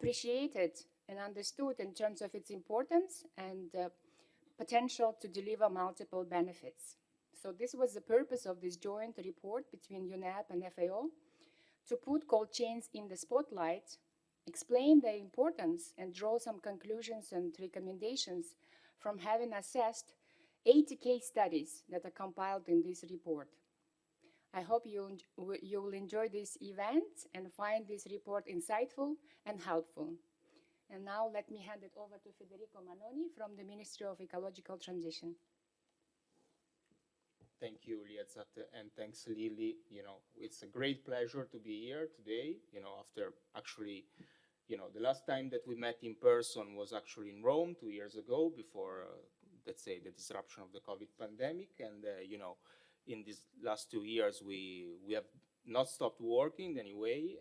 appreciated and understood in terms of its importance and potential to deliver multiple benefits. So this was the purpose of this joint report between UNEP and FAO, to put cold chains in the spotlight, explain their importance, and draw some conclusions and recommendations from having assessed 80 case studies that are compiled in this report. I hope you will enjoy this event and find this report insightful and helpful. And now let me hand it over to Federico Manoni from the Ministry of Ecological Transition. Thank you, Liazat, and thanks, Lily. It's a great pleasure to be here today, after actually, the last time that we met in person was actually in Rome 2 years ago, before, let's say, the disruption of the COVID pandemic. And, in these last 2 years, we have not stopped working anyway,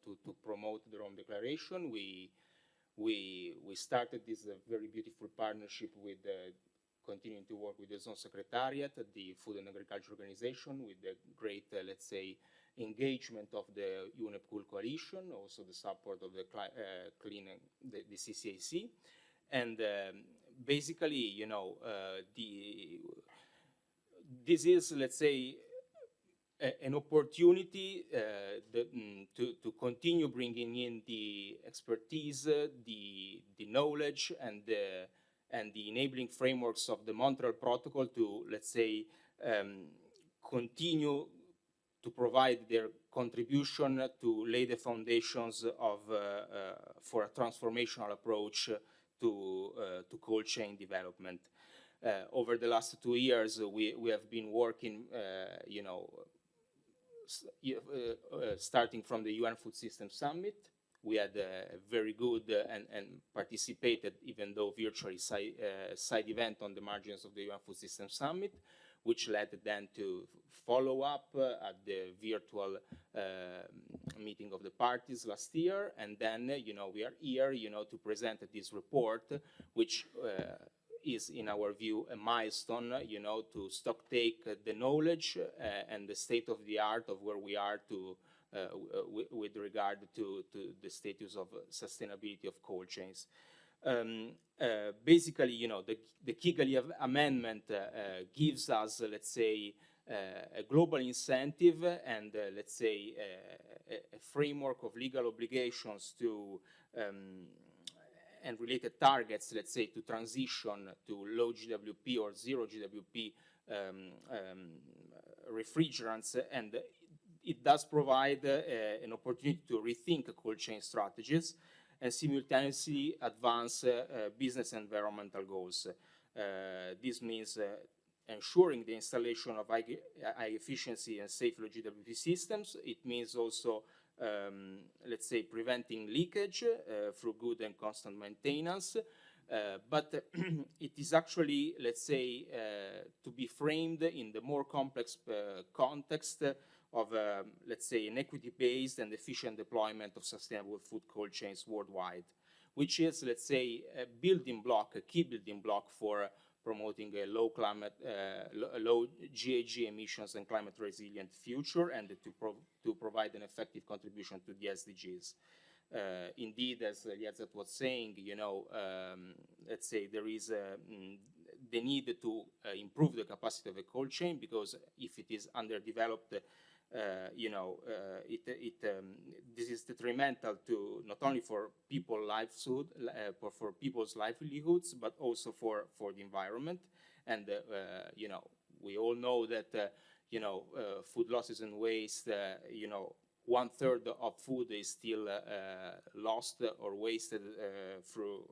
to promote the Rome Declaration. We started this very beautiful partnership with continuing to work with the Zone Secretariat, the Food and Agriculture Organization, with the great, let's say, engagement of the UNEP Cool Coalition, also the support of the the CCAC. And basically, this is, let's say, an opportunity to continue bringing in the expertise, the knowledge, and the enabling frameworks of the Montreal Protocol to, let's say, continue to provide their contribution to lay the foundations of for a transformational approach to cold chain development. Over the last 2 years, we have been working, starting from the UN Food System Summit. We had a very good and participated, even though virtually, side event on the margins of the UN Food System Summit, which led then to follow up at the virtual meeting of the parties last year. And then, we are here, to present this report, which is, in our view, a milestone, to stock take the knowledge and the state of the art of where we are with regard to the status of sustainability of cold chains. Basically, the Kigali Amendment gives us, let's say, a global incentive and, let's say, a framework of legal obligations to and related targets, let's say, to transition to low GWP or zero GWP refrigerants, and it does provide an opportunity to rethink cold chain strategies and simultaneously advance business and environmental goals. This means ensuring the installation of high efficiency and safe low GWP systems. It means also, let's say, preventing leakage through good and constant maintenance. But it is actually, let's say, to be framed in the more complex context of, let's say, an equity-based and efficient deployment of sustainable food cold chains worldwide, which is, let's say, a building block, a key building block for promoting a low GHG emissions and climate resilient future, and to provide an effective contribution to the SDGs. Indeed, as Liazat was saying, let's say there is the need to improve the capacity of a cold chain, because if it is underdeveloped, this is detrimental to not only for people's livelihoods, but also for the environment. And we all know that food losses and waste, 1/3 of food is still lost or wasted through,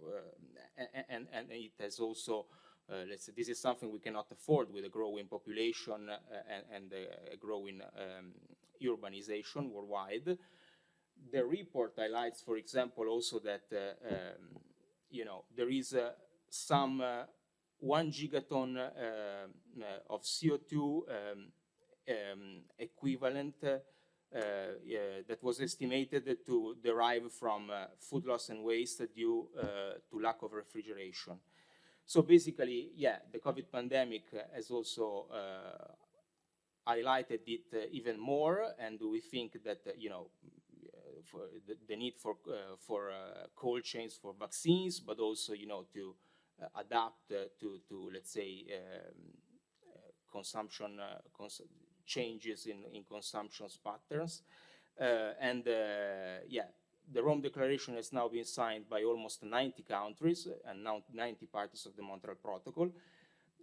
and it has also, let's say, this is something we cannot afford with a growing population and a growing urbanization worldwide. The report highlights, for example, also that there is some 1 gigaton of CO2 equivalent that was estimated to derive from food loss and waste due to lack of refrigeration. So basically, yeah, the COVID pandemic has also highlighted it even more, and we think that, the need for cold chains for vaccines, but also to adapt to let's say consumption changes in consumption patterns, yeah. The Rome Declaration has now been signed by almost 90 countries and now 90 parties of the Montreal Protocol.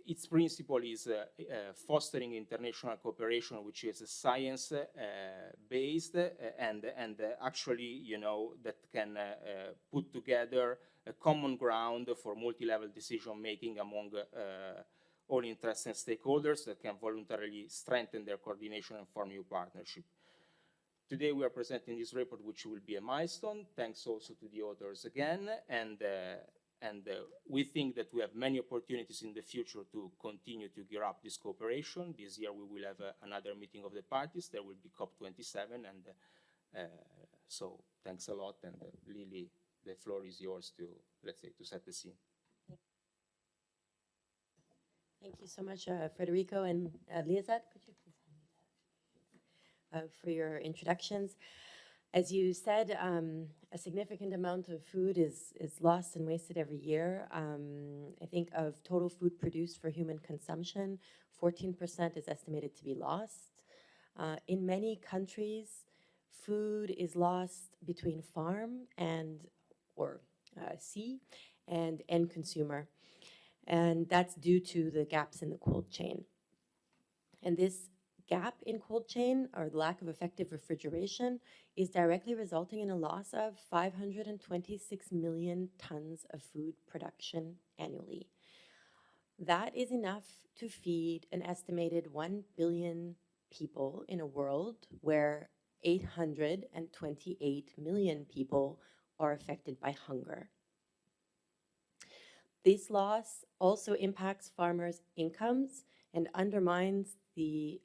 Its principle is fostering international cooperation, which is science-based and actually, that can put together a common ground for multi-level decision-making among all interested stakeholders that can voluntarily strengthen their coordination and form new partnership. Today we are presenting this report, which will be a milestone. Thanks also to the authors again, and we think that we have many opportunities in the future to continue to gear up this cooperation. This year we will have another meeting of the parties. There will be COP27, and so thanks a lot. And Lily, the floor is yours to, let's say, to set the scene. Thank you so much, Federico and Liazat. Could you please for your introductions? As you said, a significant amount of food is lost and wasted every year. I think of total food produced for human consumption, 14% is estimated to be lost. In many countries, food is lost between farm or sea and end consumer. And that's due to the gaps in the cold chain. And this gap in cold chain, or the lack of effective refrigeration, is directly resulting in a loss of 526 million tons of food production annually. That is enough to feed an estimated 1 billion people in a world where 828 million people are affected by hunger. This loss also impacts farmers' incomes and undermines the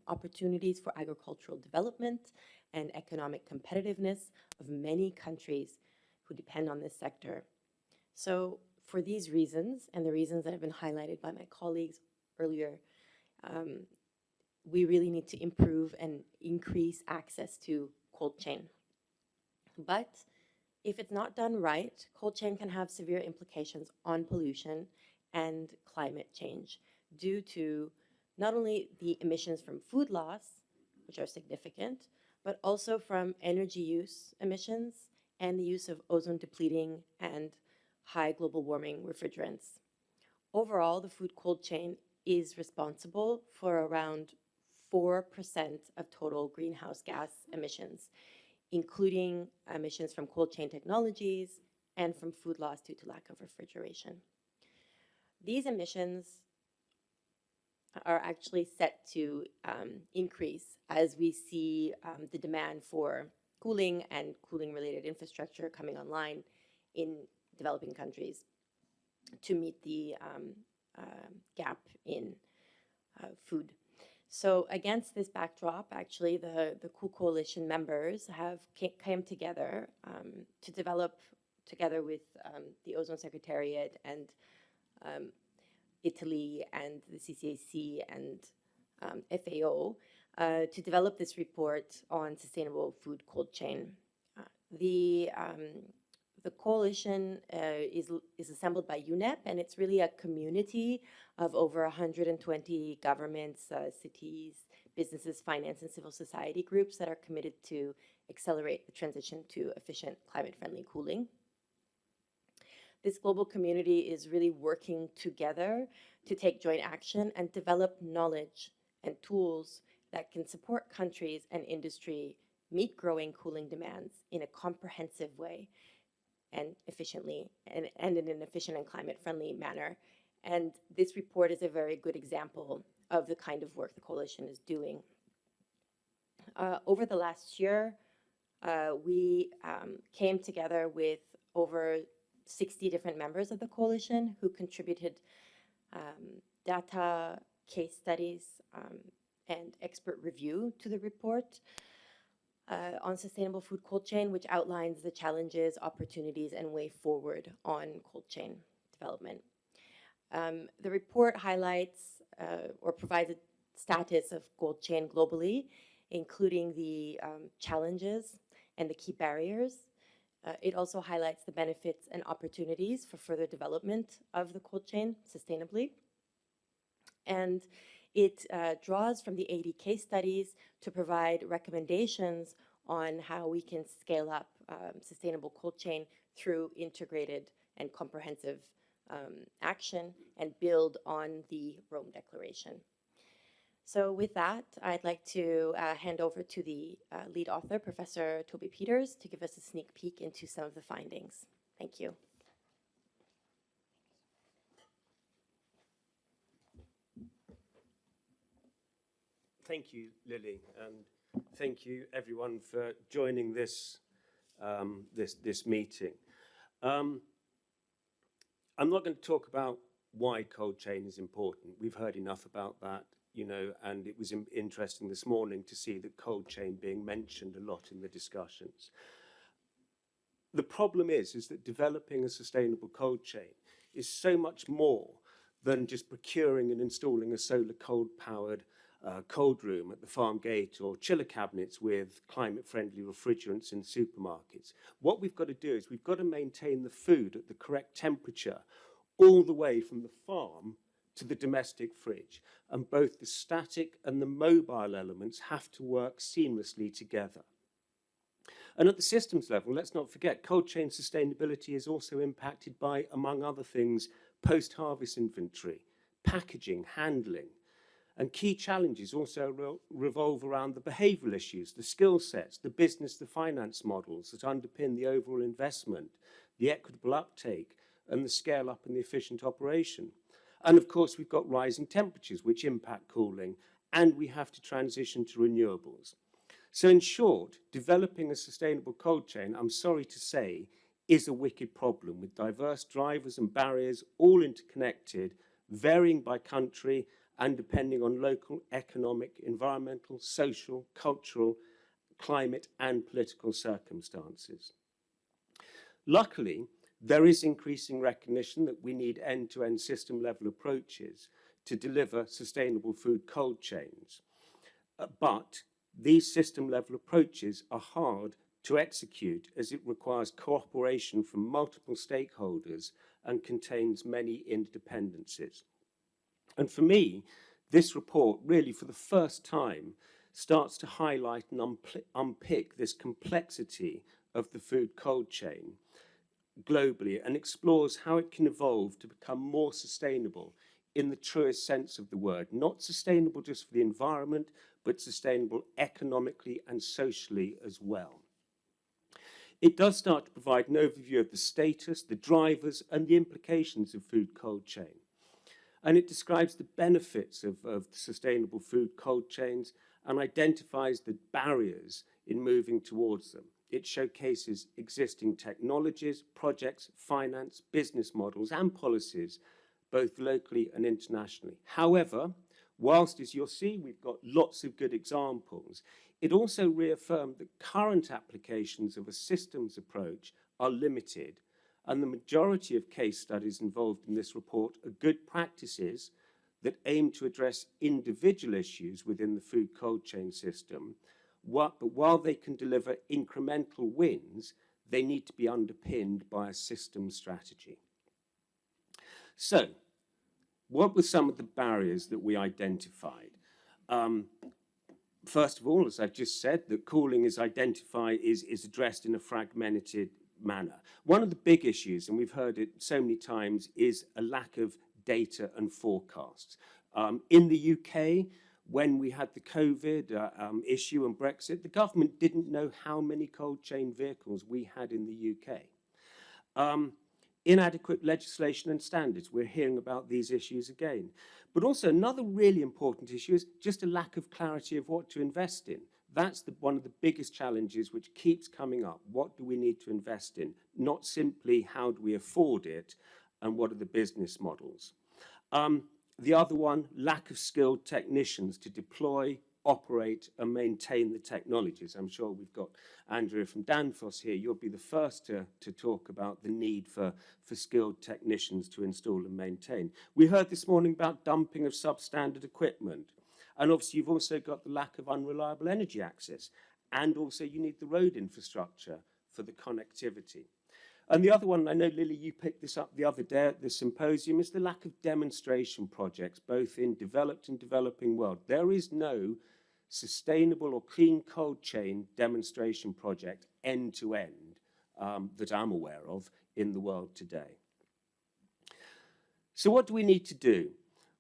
opportunities for agricultural development and economic competitiveness of many countries who depend on this sector. So for these reasons, and the reasons that have been highlighted by my colleagues earlier, we really need to improve and increase access to cold chain. But if it's not done right, cold chain can have severe implications on pollution and climate change due to not only the emissions from food loss, which are significant, but also from energy use emissions and the use of ozone depleting and high global warming refrigerants. Overall, the food cold chain is responsible for around 4% of total greenhouse gas emissions, including emissions from cold chain technologies and from food loss due to lack of refrigeration. These emissions are actually set to increase as we see the demand for cooling and cooling-related infrastructure coming online in developing countries to meet the gap in food. So against this backdrop, actually, the Cool Coalition members have came together to develop, together with the Ozone Secretariat and Italy and the CCAC and FAO to develop this report on sustainable food cold chain. The coalition is assembled by UNEP, and it's really a community of over 120 governments, cities, businesses, finance, and civil society groups that are committed to accelerate the transition to efficient climate-friendly cooling. This global community is really working together to take joint action and develop knowledge and tools that can support countries and industry meet growing cooling demands in a comprehensive way and efficiently, and in an efficient and climate-friendly manner. And this report is a very good example of the kind of work the coalition is doing. Over the last year, we came together with over 60 different members of the coalition who contributed data, case studies, and expert review to the report on sustainable food cold chain, which outlines the challenges, opportunities, and way forward on cold chain development. The report highlights or provides a status of cold chain globally, including the challenges and the key barriers. It also highlights the benefits and opportunities for further development of the cold chain sustainably. And it draws from the 80 case studies to provide recommendations on how we can scale up sustainable cold chain through integrated and comprehensive action and build on the Rome Declaration. So with that, I'd like to hand over to the lead author, Professor Toby Peters, to give us a sneak peek into some of the findings. Thank you. Thank you, Lily, and thank you everyone for joining this this meeting. I'm not going to talk about why cold chain is important. We've heard enough about that, you know, and it was interesting this morning to see the cold chain being mentioned a lot in the discussions. The problem is that developing a sustainable cold chain is so much more than just procuring and installing a solar cold-powered cold room at the farm gate or chiller cabinets with climate-friendly refrigerants in supermarkets. What we've got to do is we've got to maintain the food at the correct temperature all the way from the farm to the domestic fridge. And both the static and the mobile elements have to work seamlessly together. And at the systems level, let's not forget, cold chain sustainability is also impacted by, among other things, post-harvest inventory, packaging, handling. And key challenges also revolve around the behavioural issues, the skill sets, the business, the finance models that underpin the overall investment, the equitable uptake, and the scale up and the efficient operation. And of course, we've got rising temperatures which impact cooling, and we have to transition to renewables. So in short, developing a sustainable cold chain, I'm sorry to say, is a wicked problem with diverse drivers and barriers, all interconnected, varying by country, and depending on local, economic, environmental, social, cultural, climate, and political circumstances. Luckily, there is increasing recognition that we need end-to-end system-level approaches to deliver sustainable food cold chains. But these system-level approaches are hard to execute as it requires cooperation from multiple stakeholders and contains many interdependencies. And for me, this report really for the first time starts to highlight and unpick this complexity of the food cold chain globally and explores how it can evolve to become more sustainable in the truest sense of the word, not sustainable just for the environment, but sustainable economically and socially as well. It does start to provide an overview of the status, the drivers, and the implications of food cold chain. And it describes the benefits of sustainable food cold chains and identifies the barriers in moving towards them. It showcases existing technologies, projects, finance, business models, and policies, both locally and internationally. However, whilst, as you'll see, we've got lots of good examples, it also reaffirmed that current applications of a systems approach are limited, and the majority of case studies involved in this report are good practices that aim to address individual issues within the food cold chain system. But while they can deliver incremental wins, they need to be underpinned by a system strategy. So, what were some of the barriers that we identified? First of all, as I've just said, that cooling is addressed in a fragmented manner. One of the big issues, and we've heard it so many times, is a lack of data and forecasts. In the UK, when we had the COVID issue and Brexit, the government didn't know how many cold chain vehicles we had in the UK. Inadequate legislation and standards, we're hearing about these issues again. But also another really important issue is just a lack of clarity of what to invest in. That's one of the biggest challenges which keeps coming up. What do we need to invest in? Not simply how do we afford it and what are the business models. The other one, lack of skilled technicians to deploy, operate and maintain the technologies. I'm sure we've got Andrea from Danfoss here. You'll be the first to talk about the need for skilled technicians to install and maintain. We heard this morning about dumping of substandard equipment. And obviously you've also got the lack of unreliable energy access and also you need the road infrastructure for the connectivity. And the other one, I know, Lily, you picked this up the other day at the symposium, is the lack of demonstration projects, both in developed and developing world. There is no sustainable or clean cold chain demonstration project end to end that I'm aware of in the world today. So what do we need to do?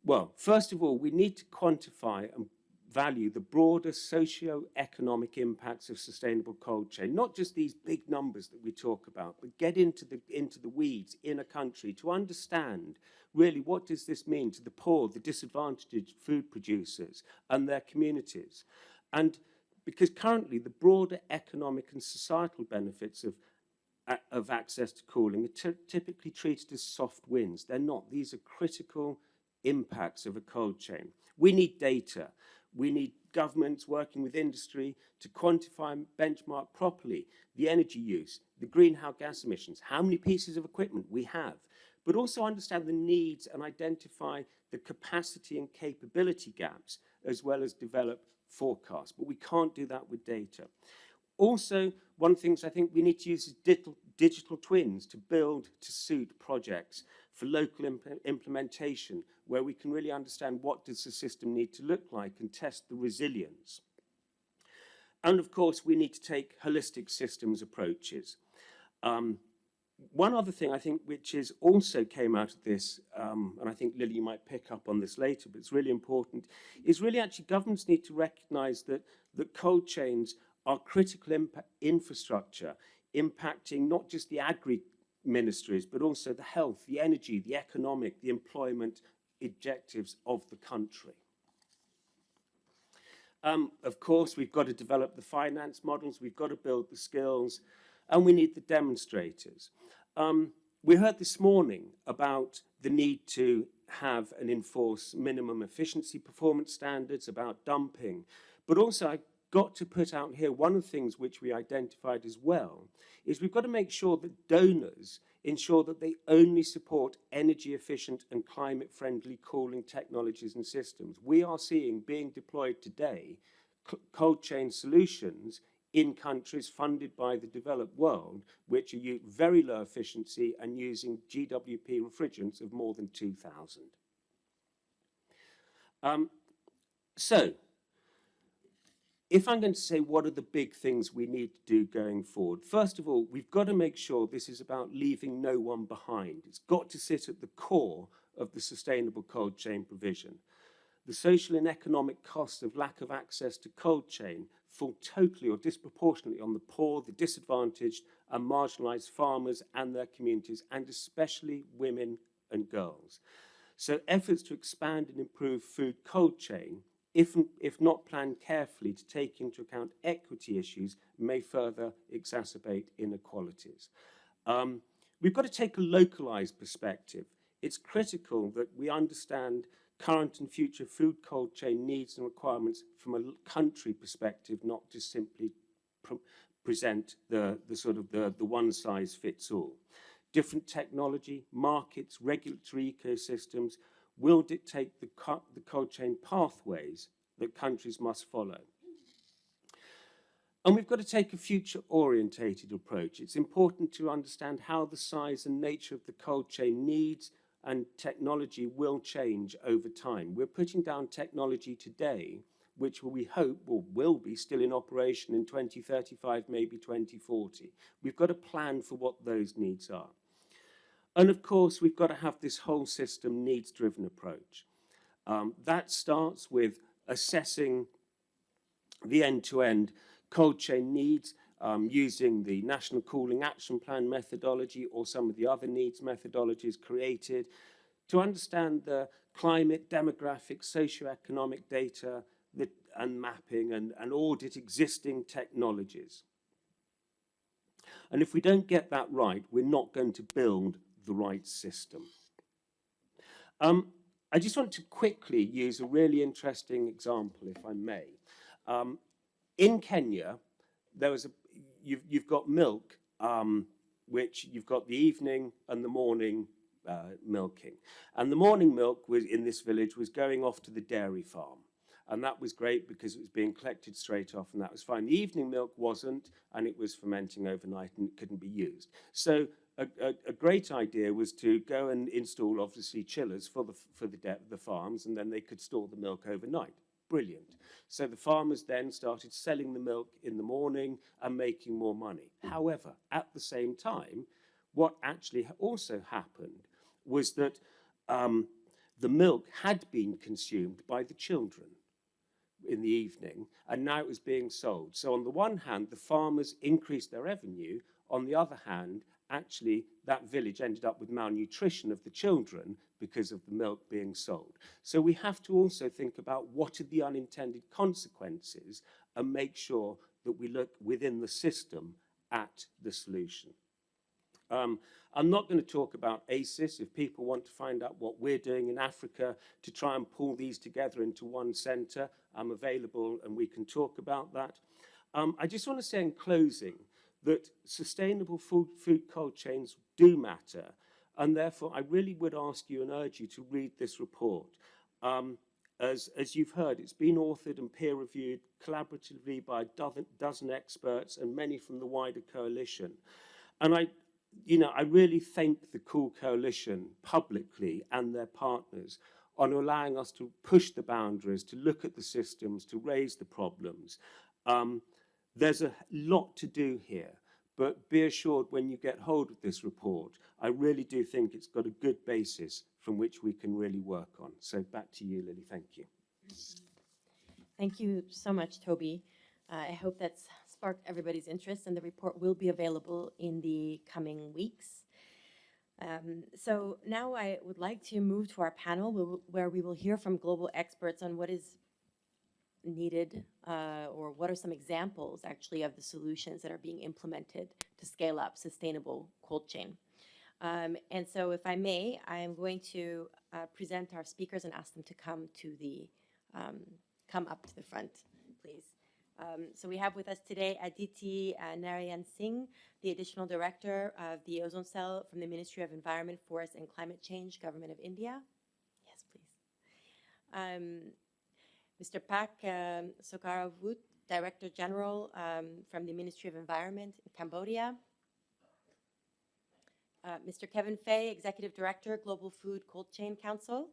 Well, first of all, we need to quantify and value the broader socio-economic impacts of sustainable cold chain, not just these big numbers that we talk about, but get into the weeds in a country to understand really what does this mean to the poor, the disadvantaged food producers and their communities. And because currently the broader economic and societal benefits of access to cooling are typically treated as soft wins. They're not. These are critical impacts of a cold chain. We need data. We need governments working with industry to quantify and benchmark properly the energy use, the greenhouse gas emissions, how many pieces of equipment we have, but also understand the needs and identify the capacity and capability gaps, as well as develop forecasts. But we can't do that with data. Also, one of the things I think we need to use is digital twins to build to suit projects for local implementation, where we can really understand what does the system need to look like and test the resilience. And of course, we need to take holistic systems approaches. One other thing I think which is also came out of this, and I think Lily, you might pick up on this later, but it's really important, is really actually governments need to recognize that cold chains are critical infrastructure impacting not just the agri-ministries, but also the health, the energy, the economic, the employment objectives of the country. Of course, we've got to develop the finance models, we've got to build the skills, and we need the demonstrators. We heard this morning about the need to have and enforce minimum efficiency performance standards, about dumping, but also I got to put out here one of the things which we identified as well is we've got to make sure that donors ensure that they only support energy efficient and climate friendly cooling technologies and systems. We are seeing being deployed today cold chain solutions in countries funded by the developed world, which are very low efficiency and using GWP refrigerants of more than 2,000. So, if I'm going to say what are the big things we need to do going forward, first of all, we've got to make sure this is about leaving no one behind. It's got to sit at the core of the sustainable cold chain provision. The social and economic costs of lack of access to cold chain fall totally or disproportionately on the poor, the disadvantaged and marginalised farmers and their communities, and especially women and girls. So efforts to expand and improve food cold chain, if not planned carefully to take into account equity issues, may further exacerbate inequalities. We've got to take a localised perspective. It's critical that we understand current and future food cold chain needs and requirements from a country perspective, not just simply present the one size fits all. Different technology, markets, regulatory ecosystems will dictate the cold chain pathways that countries must follow. And we've got to take a future-orientated approach. It's important to understand how the size and nature of the cold chain needs and technology will change over time. We're putting down technology today, which we hope will be still in operation in 2035, maybe 2040. We've got to plan for what those needs are. And of course, we've got to have this whole system needs-driven approach. That starts with assessing the end-to-end cold chain needs using the National Cooling Action Plan methodology or some of the other needs methodologies created to understand the climate, demographic, socioeconomic data and mapping and audit existing technologies. And if we don't get that right, we're not going to build the right system. I just want to quickly use a really interesting example, if I may. In Kenya, you've got milk, which you've got the evening and the morning milking. And the morning milk in this village was going off to the dairy farm. And that was great because it was being collected straight off, and that was fine. The evening milk wasn't, and it was fermenting overnight and it couldn't be used. So a great idea was to go and install, obviously, chillers for the farms, and then they could store the milk overnight. Brilliant. So the farmers then started selling the milk in the morning and making more money. However, at the same time, what actually also happened was that the milk had been consumed by the children in the evening, and now it was being sold. So on the one hand, the farmers increased their revenue. On the other hand, actually, that village ended up with malnutrition of the children because of the milk being sold. So we have to also think about what are the unintended consequences and make sure that we look within the system at the solution. I'm not going to talk about ACES. If people want to find out what we're doing in Africa to try and pull these together into one centre, I'm available and we can talk about that. I just want to say in closing that sustainable food cold chains do matter, and therefore I really would ask you and urge you to read this report. As you've heard, it's been authored and peer-reviewed collaboratively by a dozen experts and many from the wider coalition. And I really thank the Cool Coalition publicly and their partners on allowing us to push the boundaries, to look at the systems, to raise the problems. There's a lot to do here, but be assured when you get hold of this report, I really do think it's got a good basis from which we can really work on. So back to you, Lily. Thank you. Thank you so much, Toby. I hope that's sparked everybody's interest, and the report will be available in the coming weeks. So now I would like to move to our panel where we will hear from global experts on what is needed or what are some examples actually of the solutions that are being implemented to scale up sustainable cold chain. And so if I may, I am going to present our speakers and ask them to come up to the front, please. So we have with us today Aditi Narayan Singh, the Additional Director of the Ozone Cell from the Ministry of Environment, Forest and Climate Change, Government of India. Yes, please. Mr. Pak Sokaravut, Director General from the Ministry of Environment in Cambodia. Mr. Kevin Fay, Executive Director, Global Food Cold Chain Council.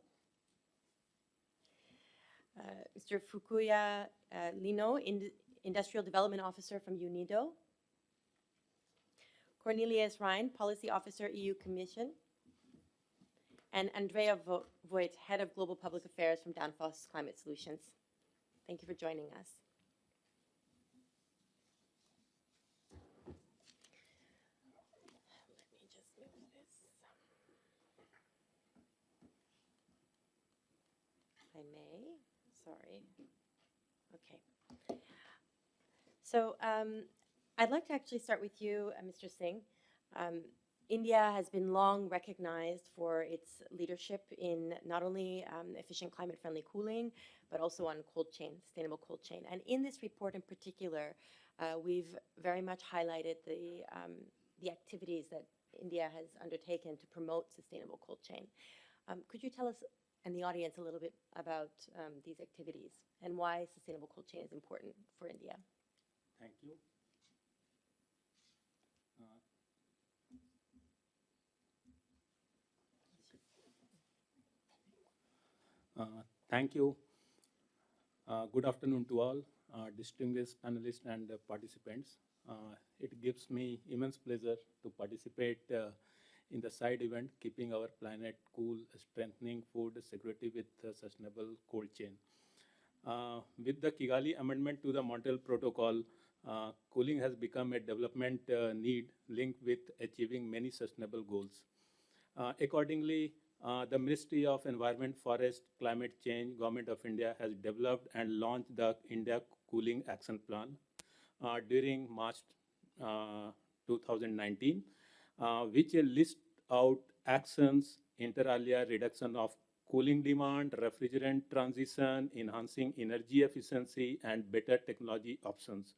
Mr. Fukuya Lino, Industrial Development Officer from UNIDO. Cornelius Rijn, Policy Officer, EU Commission. And Andrea Voigt, Head of Global Public Affairs from Danfoss Climate Solutions. Thank you for joining us. Let me just move this. If I may. Sorry. Okay. So I'd like to actually start with you, Mr. Singh. India has been long recognized for its leadership in not only efficient climate-friendly cooling, but also on cold chain, sustainable cold chain. And in this report in particular, we've very much highlighted the activities that India has undertaken to promote sustainable cold chain. Could you tell us and the audience a little bit about these activities and why sustainable cold chain is important for India? Thank you. Thank you. Good afternoon to all distinguished panelists and participants. It gives me immense pleasure to participate in the side event, Keeping Our Planet Cool, Strengthening Food Security with Sustainable Cold Chain. With the Kigali Amendment to the Montreal Protocol, cooling has become a development need linked with achieving many sustainable goals. Accordingly, the Ministry of Environment, Forest, Climate Change, Government of India has developed and launched the India Cooling Action Plan during March 2019, which lists out actions inter alia reduction of cooling demand, refrigerant transition, enhancing energy efficiency, and better technology options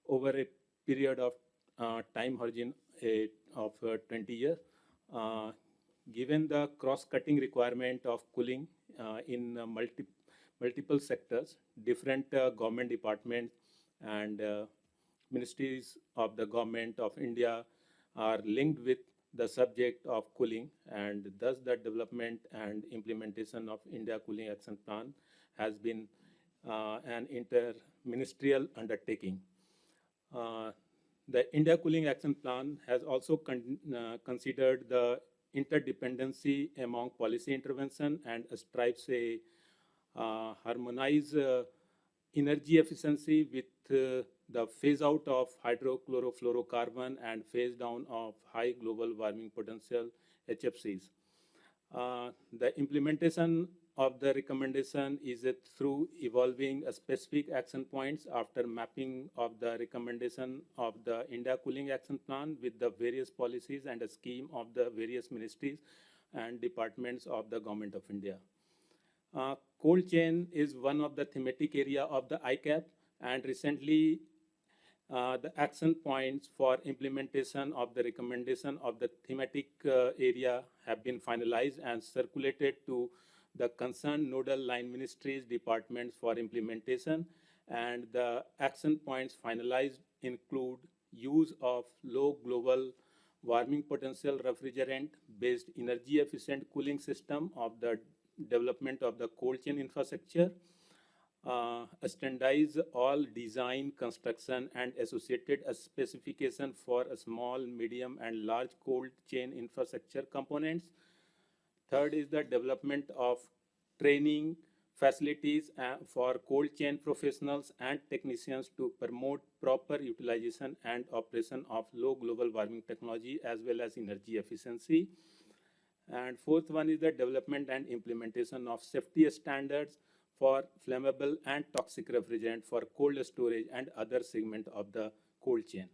over a period of time horizon of 20 years. Given the cross-cutting requirement of cooling in multiple sectors, different government departments and ministries of the government of India are linked with the subject of cooling, and thus the development and implementation of India Cooling Action Plan has been an inter-ministerial undertaking. The India Cooling Action Plan has also considered the interdependency among policy intervention and strives a harmonize energy efficiency with the phase out of hydrochlorofluorocarbon and phase down of high global warming potential HFCs. The implementation of the recommendation is through evolving specific action points after mapping of the recommendation of the India Cooling Action Plan with the various policies and a scheme of the various ministries and departments of the Government of India. Cold chain is one of the thematic area of the ICAP, and recently the action points for implementation of the recommendation of the thematic area have been finalized and circulated to the concerned nodal line ministries departments for implementation, and the action points finalized include use of low global warming potential refrigerant based energy efficient cooling system of the development of the cold chain infrastructure, standardize all design, construction, and associated specification for a small, medium, and large cold chain infrastructure components. Third is the development of training facilities for cold chain professionals and technicians to promote proper utilization and operation of low global warming technology as well as energy efficiency. And fourth one is the development and implementation of safety standards for flammable and toxic refrigerant for cold storage and other segment of the cold chain.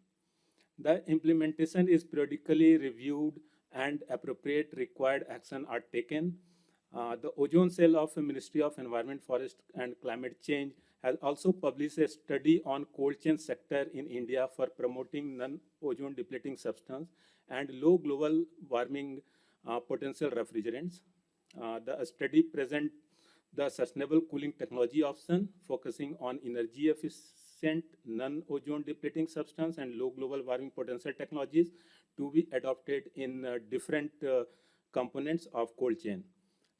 The implementation is periodically reviewed and appropriate required action are taken. The ozone cell of the Ministry of Environment, Forest and Climate Change has also published a study on cold chain sector in India for promoting non-ozone depleting substance and low global warming potential refrigerants. The study presents the sustainable cooling technology option focusing on energy efficient non-ozone depleting substance and low global warming potential technologies to be adopted in different components of cold chain.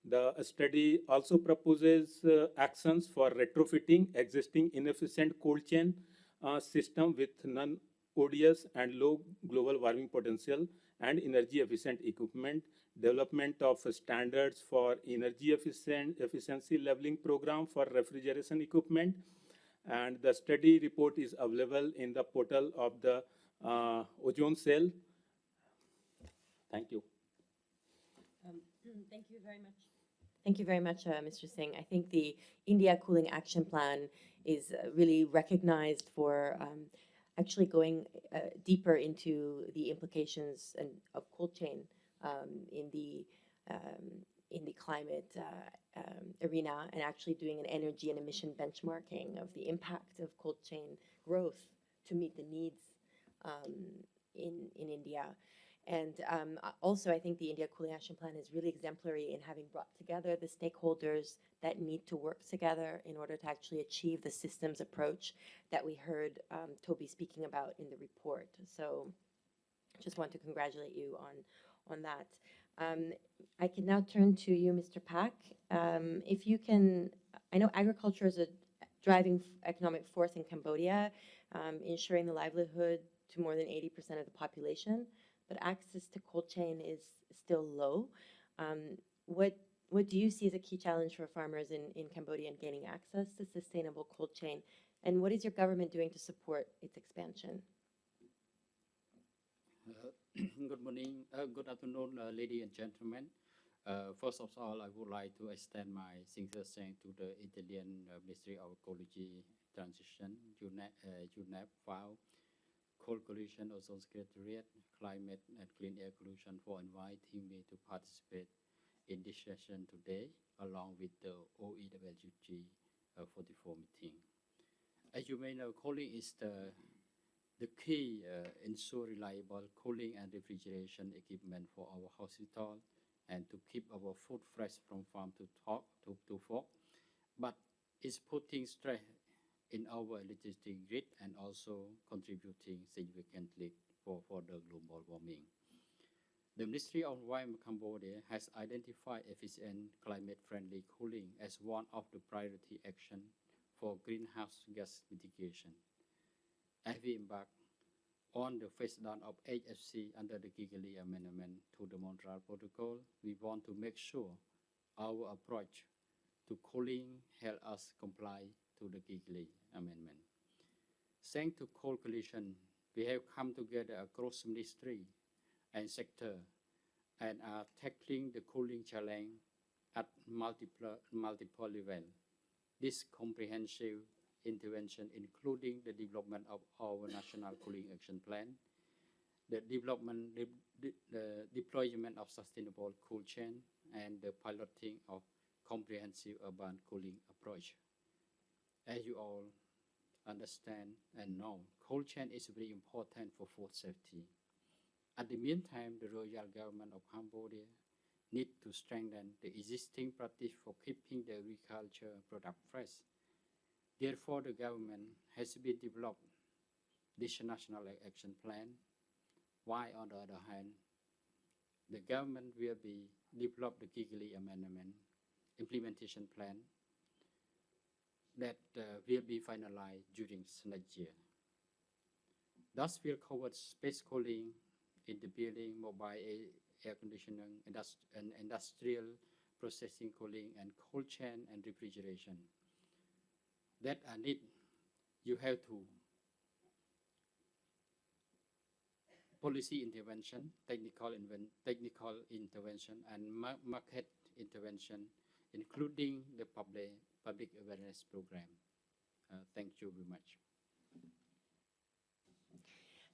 The study also proposes actions for retrofitting existing inefficient cold chain system with non-ODS and low global warming potential and energy efficient equipment, development of standards for energy efficiency leveling program for refrigeration equipment, and the study report is available in the portal of the ozone cell. Thank you. Thank you very much. Thank you very much, Mr. Singh. I think the India Cooling Action Plan is really recognized for actually going deeper into the implications of cold chain in the climate arena, and actually doing an energy and emission benchmarking of the impact of cold chain growth to meet the needs in India. And also, I think the India Cooling Action Plan is really exemplary in having brought together the stakeholders that need to work together in order to actually achieve the systems approach that we heard Toby speaking about in the report. So just want to congratulate you on that. I can now turn to you, Mr. Pak. If you can, I know agriculture is a driving economic force in Cambodia, ensuring the livelihood to more than 80% of the population, but access to cold chain is still low. What do you see as a key challenge for farmers in Cambodia in gaining access to sustainable cold chain? And what is your government doing to support its expansion? Good morning, good afternoon, ladies and gentlemen. First of all, I would like to extend my sincere thanks to the Italian Ministry of Ecology Transition, UNEP, FAO, Cold Pollution Ozone Secretariat, Climate and Clean Air Pollution for inviting me to participate in this session today, along with the OEWG 44 meeting. As you may know, cooling is the key ensure reliable cooling and refrigeration equipment for our hospital and to keep our food fresh from farm to fork. But is putting stress in our electricity grid and also contributing significantly for the global warming. The Ministry of Environment Cambodia has identified efficient climate-friendly cooling as one of the priority actions for greenhouse gas mitigation. As we embark on the phase down of HFC under the Kigali Amendment to the Montreal Protocol, we want to make sure our approach to cooling help us comply to the Kigali Amendment. Thanks to Coal Coalition, we have come together across ministry and sector and are tackling the cooling challenge at multiple levels. This comprehensive intervention, including the development of our National Cooling Action Plan, the deployment of sustainable cool chain, and the piloting of comprehensive urban cooling approach. As you all understand and know, cold chain is very important for food safety. At the meantime, the royal government of Cambodia needs to strengthen the existing practice for keeping the agriculture product fresh. Therefore, the government has been developed this national action plan, while on the other hand, the government will be develop the Kigali Amendment implementation plan that will be finalized during next year. Thus, will cover space cooling in the building, mobile air conditioning, and industrial processing cooling, and cold chain and refrigeration. That are need, you have to policy intervention, technical intervention, and market intervention, including the public awareness program. Thank you very much.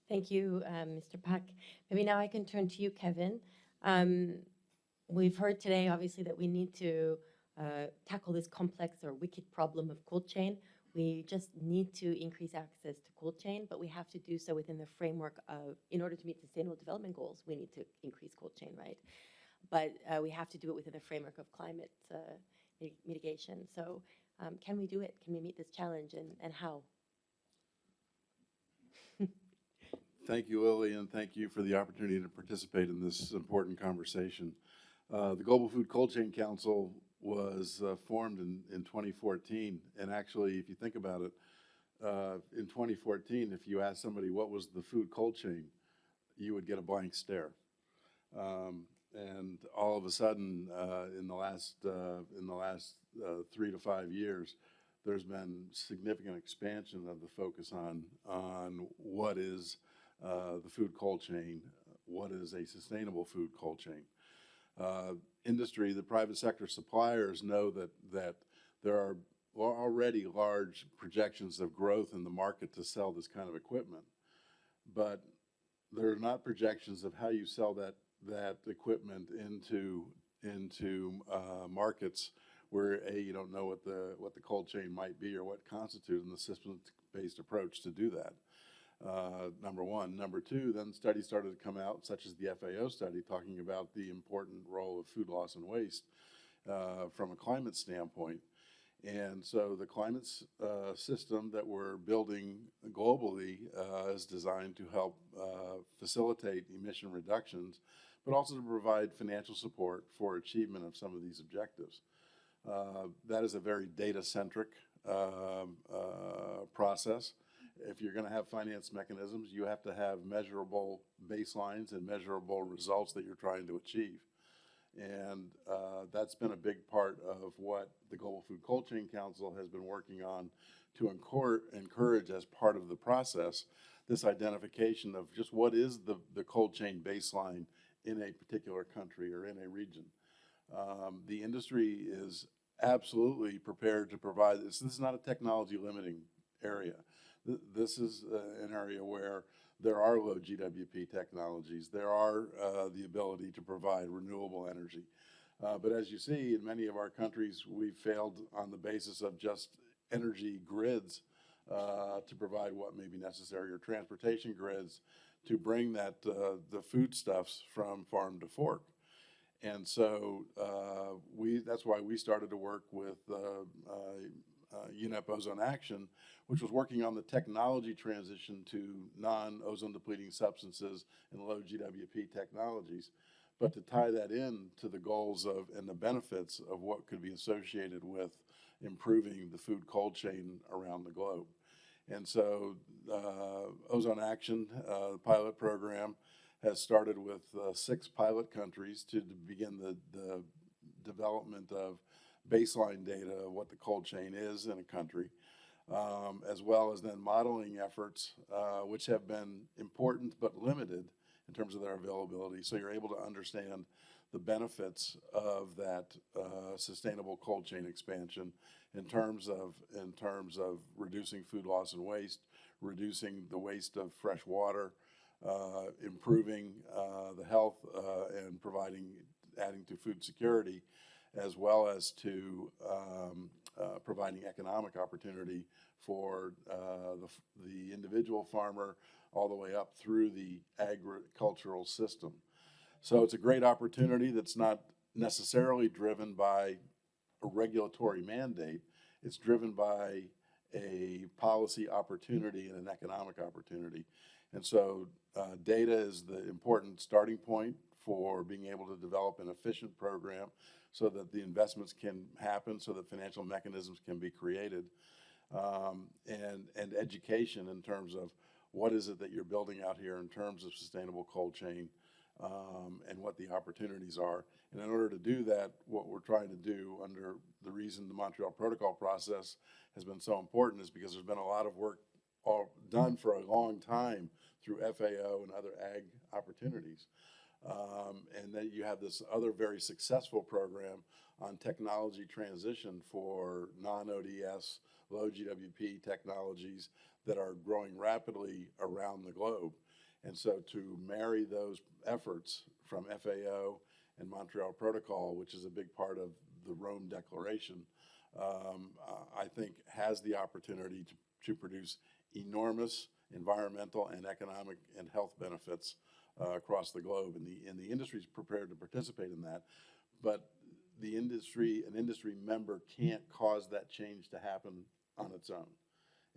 Thank you, Mr. Pak. Maybe now I can turn to you, Kevin. We've heard today, obviously, that we need to tackle this complex or wicked problem of cold chain. We just need to increase access to cold chain, but we have to do so within the framework of, in order to meet Sustainable Development Goals, we need to increase cold chain, right? But we have to do it within the framework of climate mitigation. So can we do it? Can we meet this challenge, and how? Thank you, Lily, and thank you for the opportunity to participate in this important conversation. The Global Food Cold Chain Council was formed in 2014, and actually, if you think about it, in 2014, if you asked somebody what was the food cold chain, you would get a blank stare. And all of a sudden, in the last 3 to 5 years, there's been significant expansion of the focus on what is the food cold chain, what is a sustainable food cold chain. Industry, the private sector suppliers know that there are already large projections of growth in the market to sell this kind of equipment, but there are not projections of how you sell that equipment into markets where you don't know what the cold chain might be or what constitutes in the systems-based approach to do that. Number one. Number two, then studies started to come out, such as the FAO study, talking about the important role of food loss and waste from a climate standpoint. And so the climate system that we're building globally is designed to help facilitate emission reductions, but also to provide financial support for achievement of some of these objectives. That is a very data-centric process. If you're going to have finance mechanisms, you have to have measurable baselines and measurable results that you're trying to achieve. And that's been a big part of what the Global Food Cold Chain Council has been working on to encourage as part of the process this identification of just what is the cold chain baseline in a particular country or in a region. The industry is absolutely prepared to provide this. This is not a technology limiting area. This is an area where there are low GWP technologies. There are the ability to provide renewable energy. But as you see, in many of our countries, we've failed on the basis of just energy grids to provide what may be necessary, or transportation grids to bring that the foodstuffs from farm to fork. And so that's why we started to work with UNEP Ozone Action, which was working on the technology transition to non-ozone depleting substances and low GWP technologies, but to tie that in to the goals of and the benefits of what could be associated with improving the food cold chain around the globe. And so Ozone Action, the pilot program, has started with 6 pilot countries to begin the development of baseline data of what the cold chain is in a country, as well as then modeling efforts, which have been important but limited in terms of their availability. So you're able to understand the benefits of that sustainable cold chain expansion in terms of reducing food loss and waste, reducing the waste of fresh water, improving the health and adding to food security, as well as to providing economic opportunity for the individual farmer all the way up through the agricultural system. So it's a great opportunity that's not necessarily driven by a regulatory mandate. It's driven by a policy opportunity and an economic opportunity. And so data is the important starting point for being able to develop an efficient program so that the investments can happen, so that financial mechanisms can be created, and education in terms of what is it that you're building out here in terms of sustainable cold chain, and what the opportunities are. And in order to do that, what we're trying to do under the reason the Montreal Protocol process has been so important is because there's been a lot of work done for a long time through FAO and other ag opportunities. And then you have this other very successful program on technology transition for non-ODS, low GWP technologies that are growing rapidly around the globe. And so to marry those efforts from FAO and Montreal Protocol, which is a big part of the Rome Declaration, I think has the opportunity to produce enormous environmental and economic and health benefits across the globe. And the industry is prepared to participate in that. But an industry member can't cause that change to happen on its own.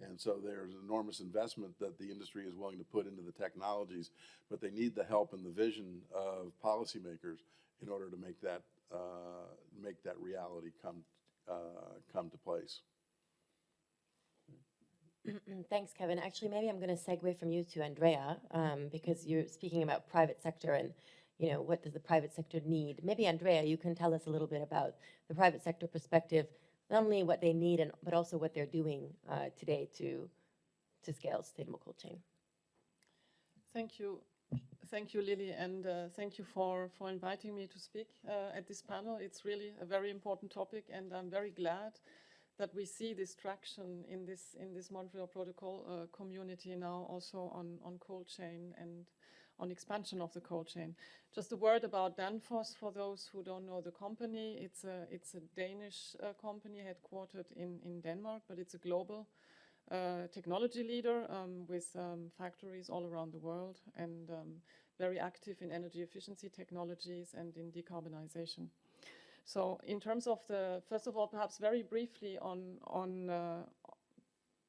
And so there's enormous investment that the industry is willing to put into the technologies, but they need the help and the vision of policymakers in order to make that reality come to place. Thanks, Kevin. Actually, maybe I'm going to segue from you to Andrea, because you're speaking about private sector and, what does the private sector need? Maybe, Andrea, you can tell us a little bit about the private sector perspective, not only what they need, but also what they're doing today to scale sustainable cold chain. Thank you. Thank you, Lily, and thank you for inviting me to speak at this panel. It's really a very important topic, and I'm very glad that we see this traction in this Montreal Protocol community now also on cold chain and on expansion of the cold chain. Just a word about Danfoss for those who don't know the company. It's a Danish company headquartered in Denmark, but it's a global technology leader with factories all around the world and very active in energy efficiency technologies and in decarbonization. So in terms of first of all, perhaps very briefly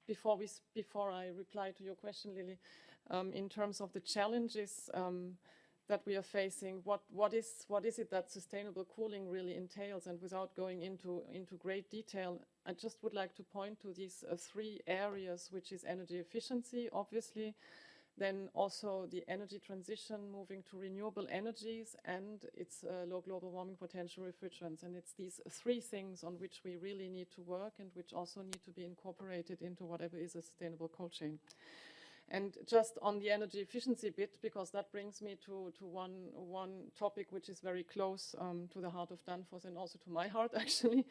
before I reply to your question, Lily, in terms of the challenges that we are facing, what is it that sustainable cooling really entails? And without going into great detail, I just would like to point to these 3 areas, which is energy efficiency, obviously, then also the energy transition, moving to renewable energies, and it's low global warming potential refrigerants. And it's these 3 things on which we really need to work and which also need to be incorporated into whatever is a sustainable cold chain. And just on the energy efficiency bit, because that brings me to one topic which is very close to the heart of Danfoss and also to my heart, actually.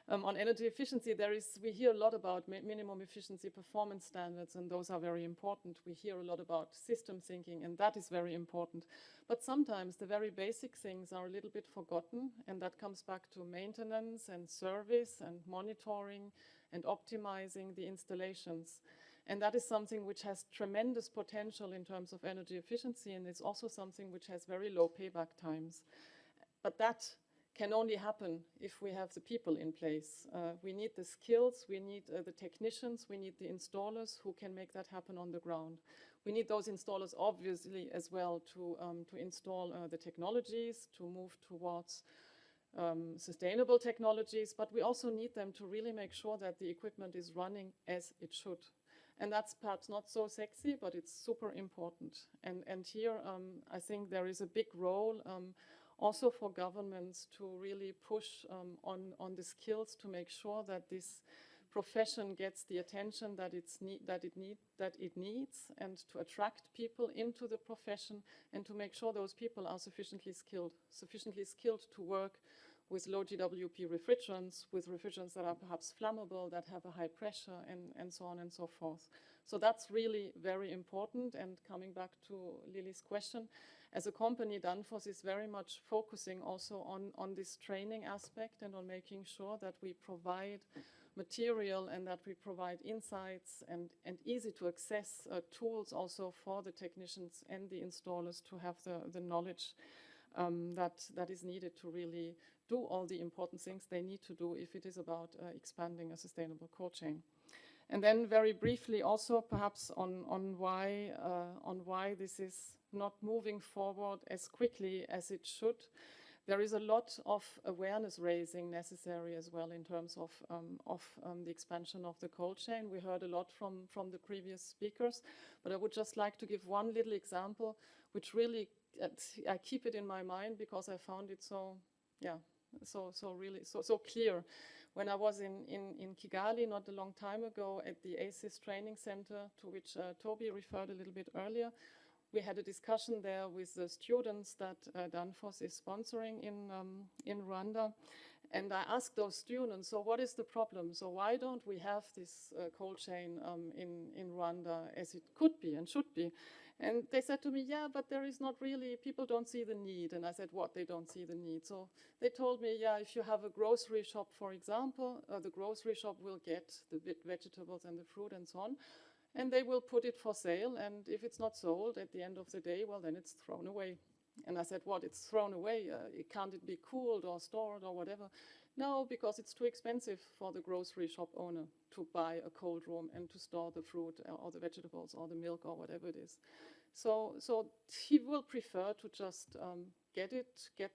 On energy efficiency, we hear a lot about minimum efficiency performance standards, and those are very important. We hear a lot about system thinking, and that is very important. But sometimes the very basic things are a little bit forgotten, and that comes back to maintenance and service and monitoring and optimizing the installations. And that is something which has tremendous potential in terms of energy efficiency, and it's also something which has very low payback times. But that can only happen if we have the people in place. We need the skills, we need the technicians, we need the installers who can make that happen on the ground. We need those installers obviously as well to install the technologies, to move towards sustainable technologies, but we also need them to really make sure that the equipment is running as it should. And that's perhaps not so sexy, but it's super important. And here I think there is a big role also for governments to really push on the skills to make sure that this profession gets the attention that it needs, and to attract people into the profession, and to make sure those people are sufficiently skilled to work with low GWP refrigerants, with refrigerants that are perhaps flammable, that have a high pressure, and so on and so forth. So that's really very important. And coming back to Lily's question, as a company, Danfoss is very much focusing also on this training aspect and on making sure that we provide material and that we provide insights and easy to access tools also for the technicians and the installers to have the knowledge that is needed to really do all the important things they need to do if it is about expanding a sustainable cold chain. And then very briefly also perhaps on why this is not moving forward as quickly as it should. There is a lot of awareness raising necessary as well in terms of the expansion of the cold chain. We heard a lot from the previous speakers, but I would just like to give one little example, which really, I keep it in my mind because I found it so clear. When I was in Kigali not a long time ago at the ACES training center, to which Toby referred a little bit earlier, we had a discussion there with the students that Danfoss is sponsoring in Rwanda. And I asked those students, so what is the problem? So why don't we have this cold chain in Rwanda as it could be and should be? And they said to me, yeah, but there is not really, people don't see the need. And I said, what, they don't see the need? So they told me, yeah, if you have a grocery shop, for example, the grocery shop will get the vegetables and the fruit and so on, and they will put it for sale. And if it's not sold at the end of the day, well, then it's thrown away. And I said, what, it's thrown away? Can't it be cooled or stored or whatever? No, because it's too expensive for the grocery shop owner to buy a cold room and to store the fruit or the vegetables or the milk or whatever it is. So he will prefer to just get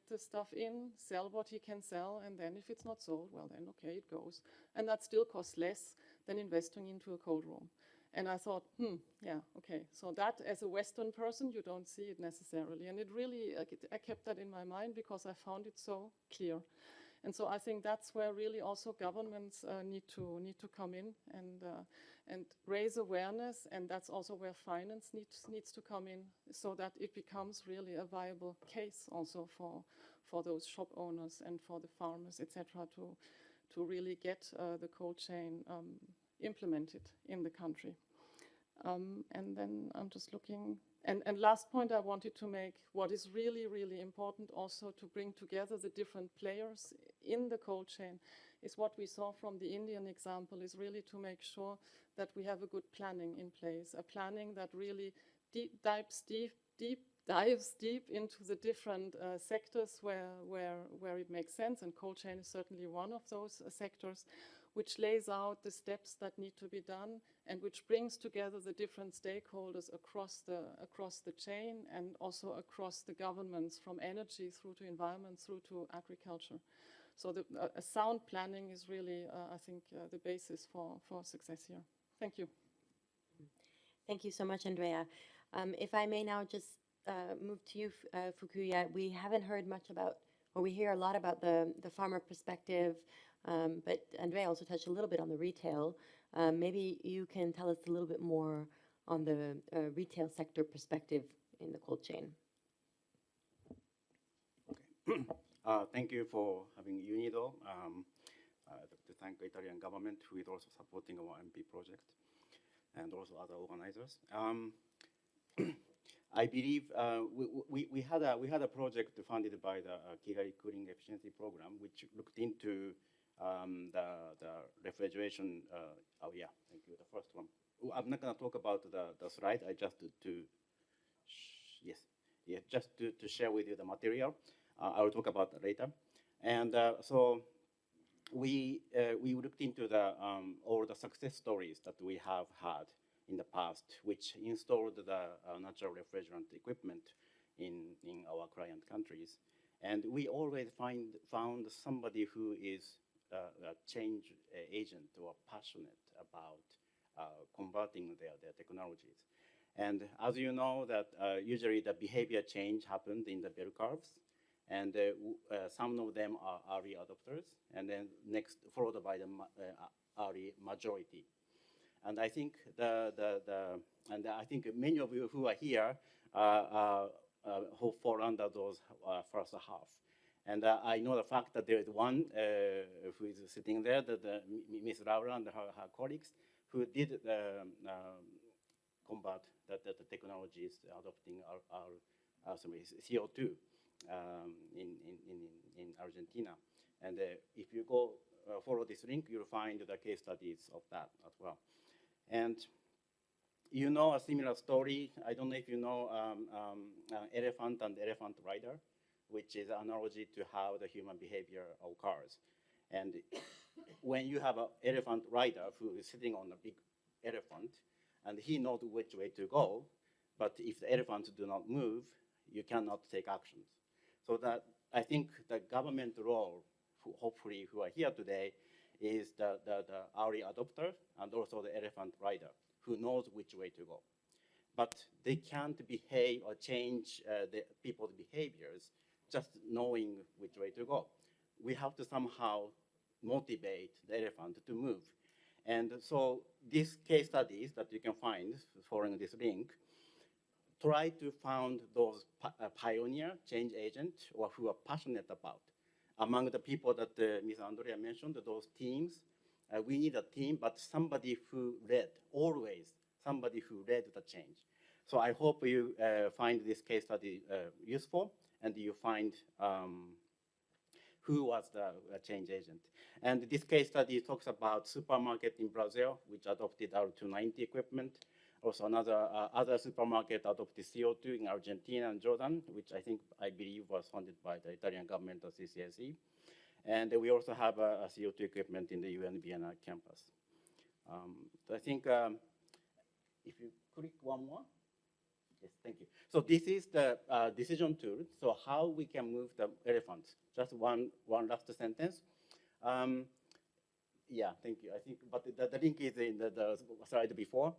the stuff in, sell what he can sell, and then if it's not sold, well then okay, it goes. And that still costs less than investing into a cold room. And I thought, yeah, okay. So that, as a Western person, you don't see it necessarily. And it really, I kept that in my mind because I found it so clear. And so I think that's where really also governments need to come in and raise awareness. And that's also where finance needs to come in, so that it becomes really a viable case also for those shop owners and for the farmers, etc., to really get the cold chain implemented in the country. And then I'm just looking, and last point I wanted to make, what is really, really important also to bring together the different players in the cold chain is what we saw from the Indian example, is really to make sure that we have a good planning in place, a planning that really dives deep into the different sectors where it makes sense, and cold chain is certainly one of those sectors, which lays out the steps that need to be done and which brings together the different stakeholders across the chain and also across the governments, from energy through to environment through to agriculture. So a sound planning is really, I think, the basis for success here. Thank you. Thank you so much, Andrea. If I may now just move to you, Fukuya. We haven't heard much about, or we hear a lot about the farmer perspective, but Andrea also touched a little bit on the retail. Maybe you can tell us a little bit more on the retail sector perspective in the cold chain. Okay. Thank you for having UNIDO. To thank the Italian government who is also supporting our MP project, and also other organizers. I believe we had a project funded by the Kigali Cooling Efficiency Program, which looked into the refrigeration. Oh yeah, thank you. The first one. I'm not going to talk about the slide. I just just to share with you the material. I will talk about that later. And so we looked into the all the success stories that we have had in the past, which installed the natural refrigerant equipment in our client countries. And we always found somebody who is a change agent or passionate about converting their technologies. And as you know, that usually the behavior change happened in the bell curves, and some of them are early adopters, and then next followed by the early majority. And I think I think many of you who are here who fall under those first half. And I know the fact that there is one who is sitting there, Ms. Laura and her colleagues, who did convert the technologies adopting CO2 in Argentina. And if you go follow this link, you'll find the case studies of that as well. And you know a similar story. I don't know if you know elephant and elephant rider, which is an analogy to how the human behavior occurs. And when you have an elephant rider who is sitting on a big elephant, and he knows which way to go, but if the elephants do not move, you cannot take actions. So that I think the government role, hopefully who are here today, is the early adopter and also the elephant rider who knows which way to go. But they can't behave or change the people's behaviors just knowing which way to go. We have to somehow motivate the elephant to move. And so these case studies that you can find following this link try to find those pioneer change agents or who are passionate about. Among the people that Ms. Andrea mentioned, those teams, we need a team, but somebody who led, always somebody who led the change. So I hope you find this case study useful and you find who was the change agent. And this case study talks about supermarket in Brazil, which adopted R290 equipment. Also another other supermarket adopted CO2 in Argentina and Jordan, which I believe was funded by the Italian government or CCSE. And we also have a CO2 equipment in the UN Vienna campus. I think if you click one more. Yes, thank you. So this is the decision tool. So how we can move the elephants. Just one last sentence. Yeah, thank you. I think, but the link is in the slide before.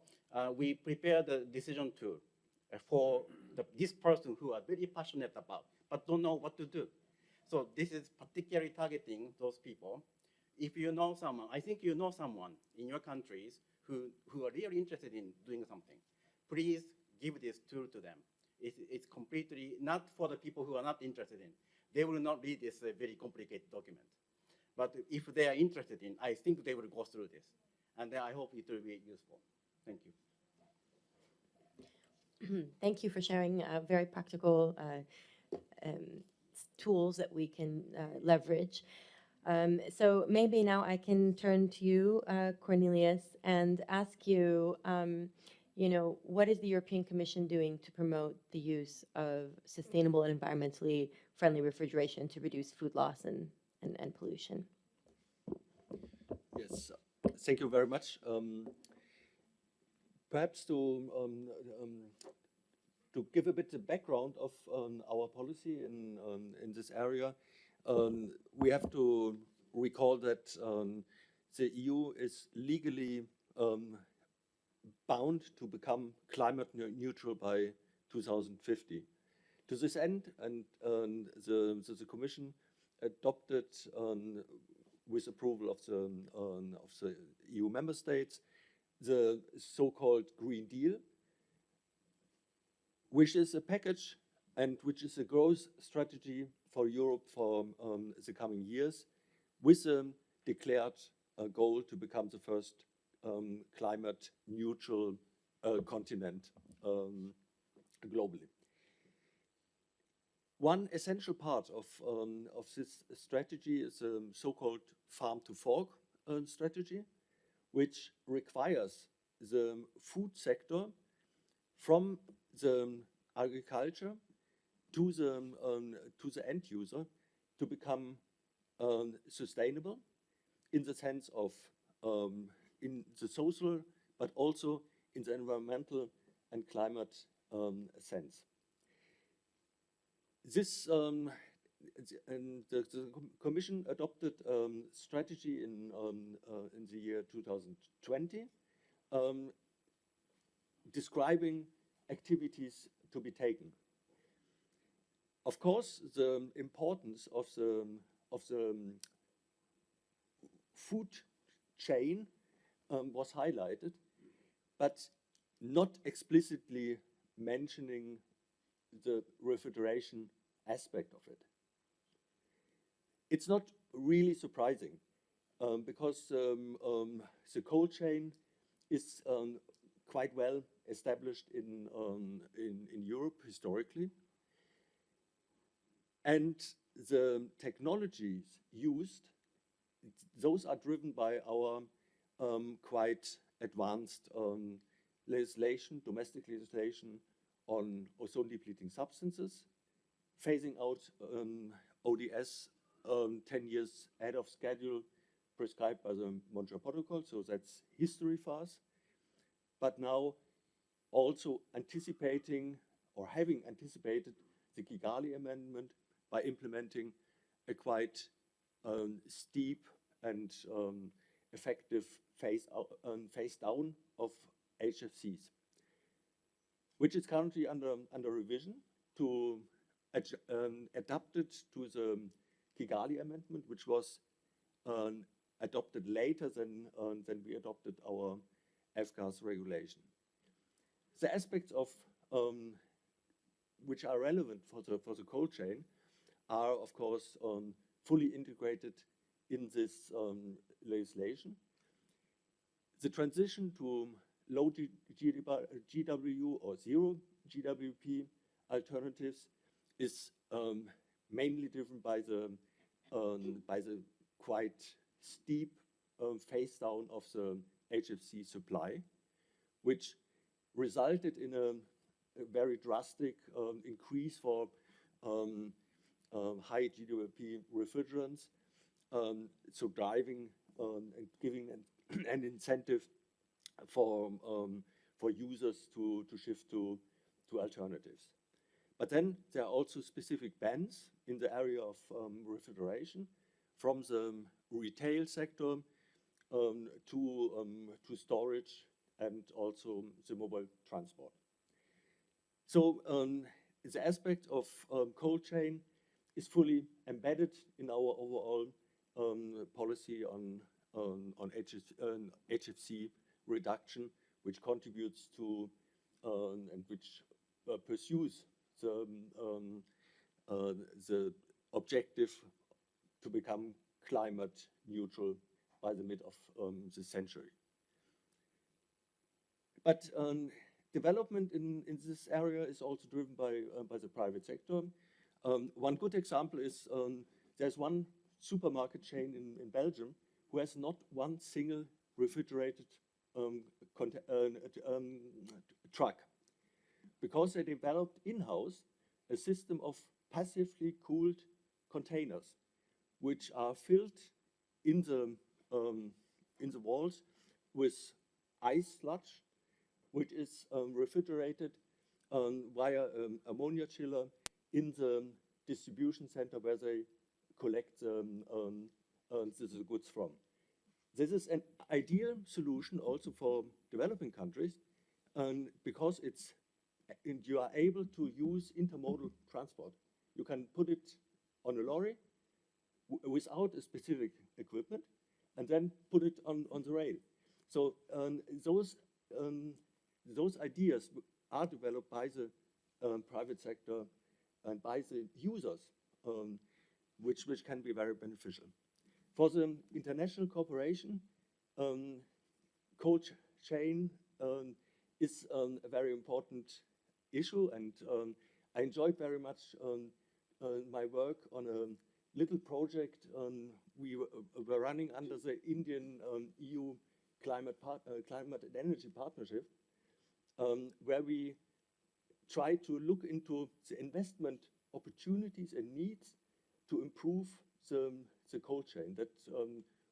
We prepare the decision tool for this person who are very passionate about, but don't know what to do. So this is particularly targeting those people. If you know someone, I think you know someone in your countries who are really interested in doing something, please give this tool to them. It's completely not for the people who are not interested in. They will not read this very complicated document. But if they are interested in, I think they will go through this. And I hope it will be useful. Thank you. Thank you for sharing very practical tools that we can leverage. So maybe now I can turn to you, Cornelius, and ask you, what is the European Commission doing to promote the use of sustainable and environmentally friendly refrigeration to reduce food loss and pollution? Yes, thank you very much. Perhaps to give a bit of background of our policy in this area, we have to recall that the EU is legally bound to become climate neutral by 2050. To this end, and the Commission adopted, with approval of the EU member states, the so-called Green Deal, which is a package and which is a growth strategy for Europe for the coming years, with a declared goal to become the first climate neutral continent globally. One essential part of this strategy is a so-called farm to fork strategy, which requires the food sector from the agriculture to the end user to become sustainable in the sense of in the social, but also in the environmental and climate sense. This and the Commission adopted strategy in the year 2020, describing activities to be taken. Of course, the importance of the food chain was highlighted, but not explicitly mentioning the refrigeration aspect of it. It's not really surprising because the cold chain is quite well established in Europe historically. And the technologies used, those are driven by our quite advanced legislation, domestic legislation on ozone-depleting substances, phasing out ODS 10 years ahead of schedule prescribed by the Montreal Protocol, so that's history for us. But now also anticipating or having anticipated the Kigali Amendment by implementing a quite steep and effective phase down of HFCs, which is currently under revision to adapt it to the Kigali Amendment, which was adopted later than we adopted our F-gas regulation. The aspects of which are relevant for the cold chain are, of course, fully integrated in this legislation. The transition to low GWU or zero GWP alternatives is mainly driven by the quite steep phase down of the HFC supply, which resulted in a very drastic increase for high GWP refrigerants, so driving and giving an incentive for users to shift to alternatives. But then there are also specific bans in the area of refrigeration, from the retail sector to storage and also the mobile transport. So the aspect of cold chain is fully embedded in our overall policy on HFC reduction, which contributes to and which pursues the objective to become climate neutral by the mid of the century. But development in this area is also driven by the private sector. One good example is there's one supermarket chain in Belgium who has not one single refrigerated truck, because they developed in-house a system of passively cooled containers, which are filled in the walls with ice sludge, which is refrigerated via ammonia chiller in the distribution center where they collect the goods from. This is an ideal solution also for developing countries, because you are able to use intermodal transport. You can put it on a lorry without a specific equipment, and then put it on the rail. So those ideas are developed by the private sector and by the users, which can be very beneficial. For the international cooperation, cold chain is a very important issue, and I enjoyed very much my work on a little project we were running under the Indian EU Climate and Energy Partnership, where we tried to look into the investment opportunities and needs to improve the cold chain that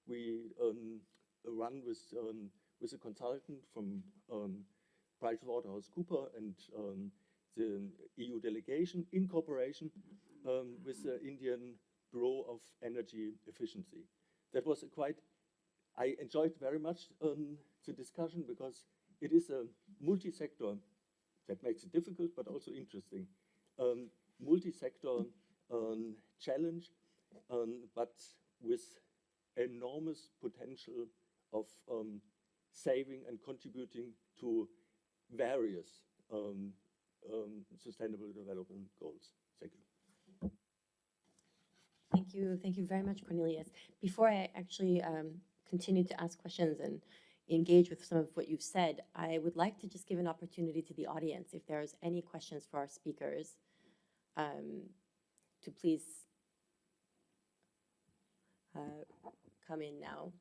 we run with a consultant from PricewaterhouseCoopers and the EU delegation in cooperation with the Indian Bureau of Energy Efficiency. That was I enjoyed very much the discussion because it is a multi-sector, that makes it difficult but also interesting, multi-sector challenge, but with enormous potential of saving and contributing to various sustainable development goals. Thank you. Thank you very much, Cornelius. Before I actually continue to ask questions and engage with some of what you've said, I would like to just give an opportunity to the audience, if there's any questions for our speakers, to please come in now.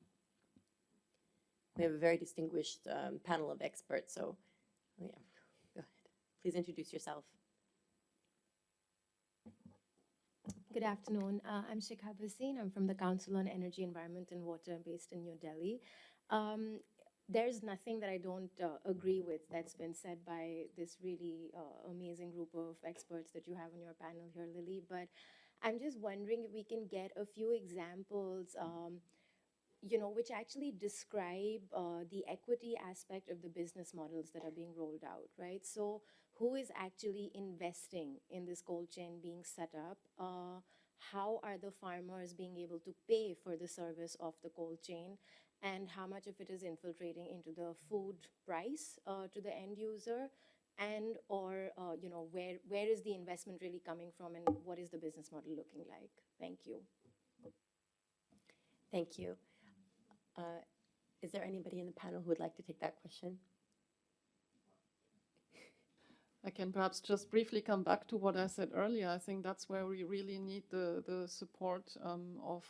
We have a very distinguished panel of experts, so yeah, go ahead. Please introduce yourself. Good afternoon. I'm Shikha Bhasin. I'm from the Council on Energy, Environment and Water based in New Delhi. There's nothing that I don't agree with that's been said by this really amazing group of experts that you have on your panel here, Lily. But I'm just wondering if we can get a few examples, which actually describe the equity aspect of the business models that are being rolled out, right? So who is actually investing in this cold chain being set up? How are the farmers being able to pay for the service of the cold chain? And how much of it is infiltrating into the food price to the end user? And or where is the investment really coming from, and what is the business model looking like? Thank you. Thank you. Is there anybody in the panel who would like to take that question? I can perhaps just briefly come back to what I said earlier. I think that's where we really need the support of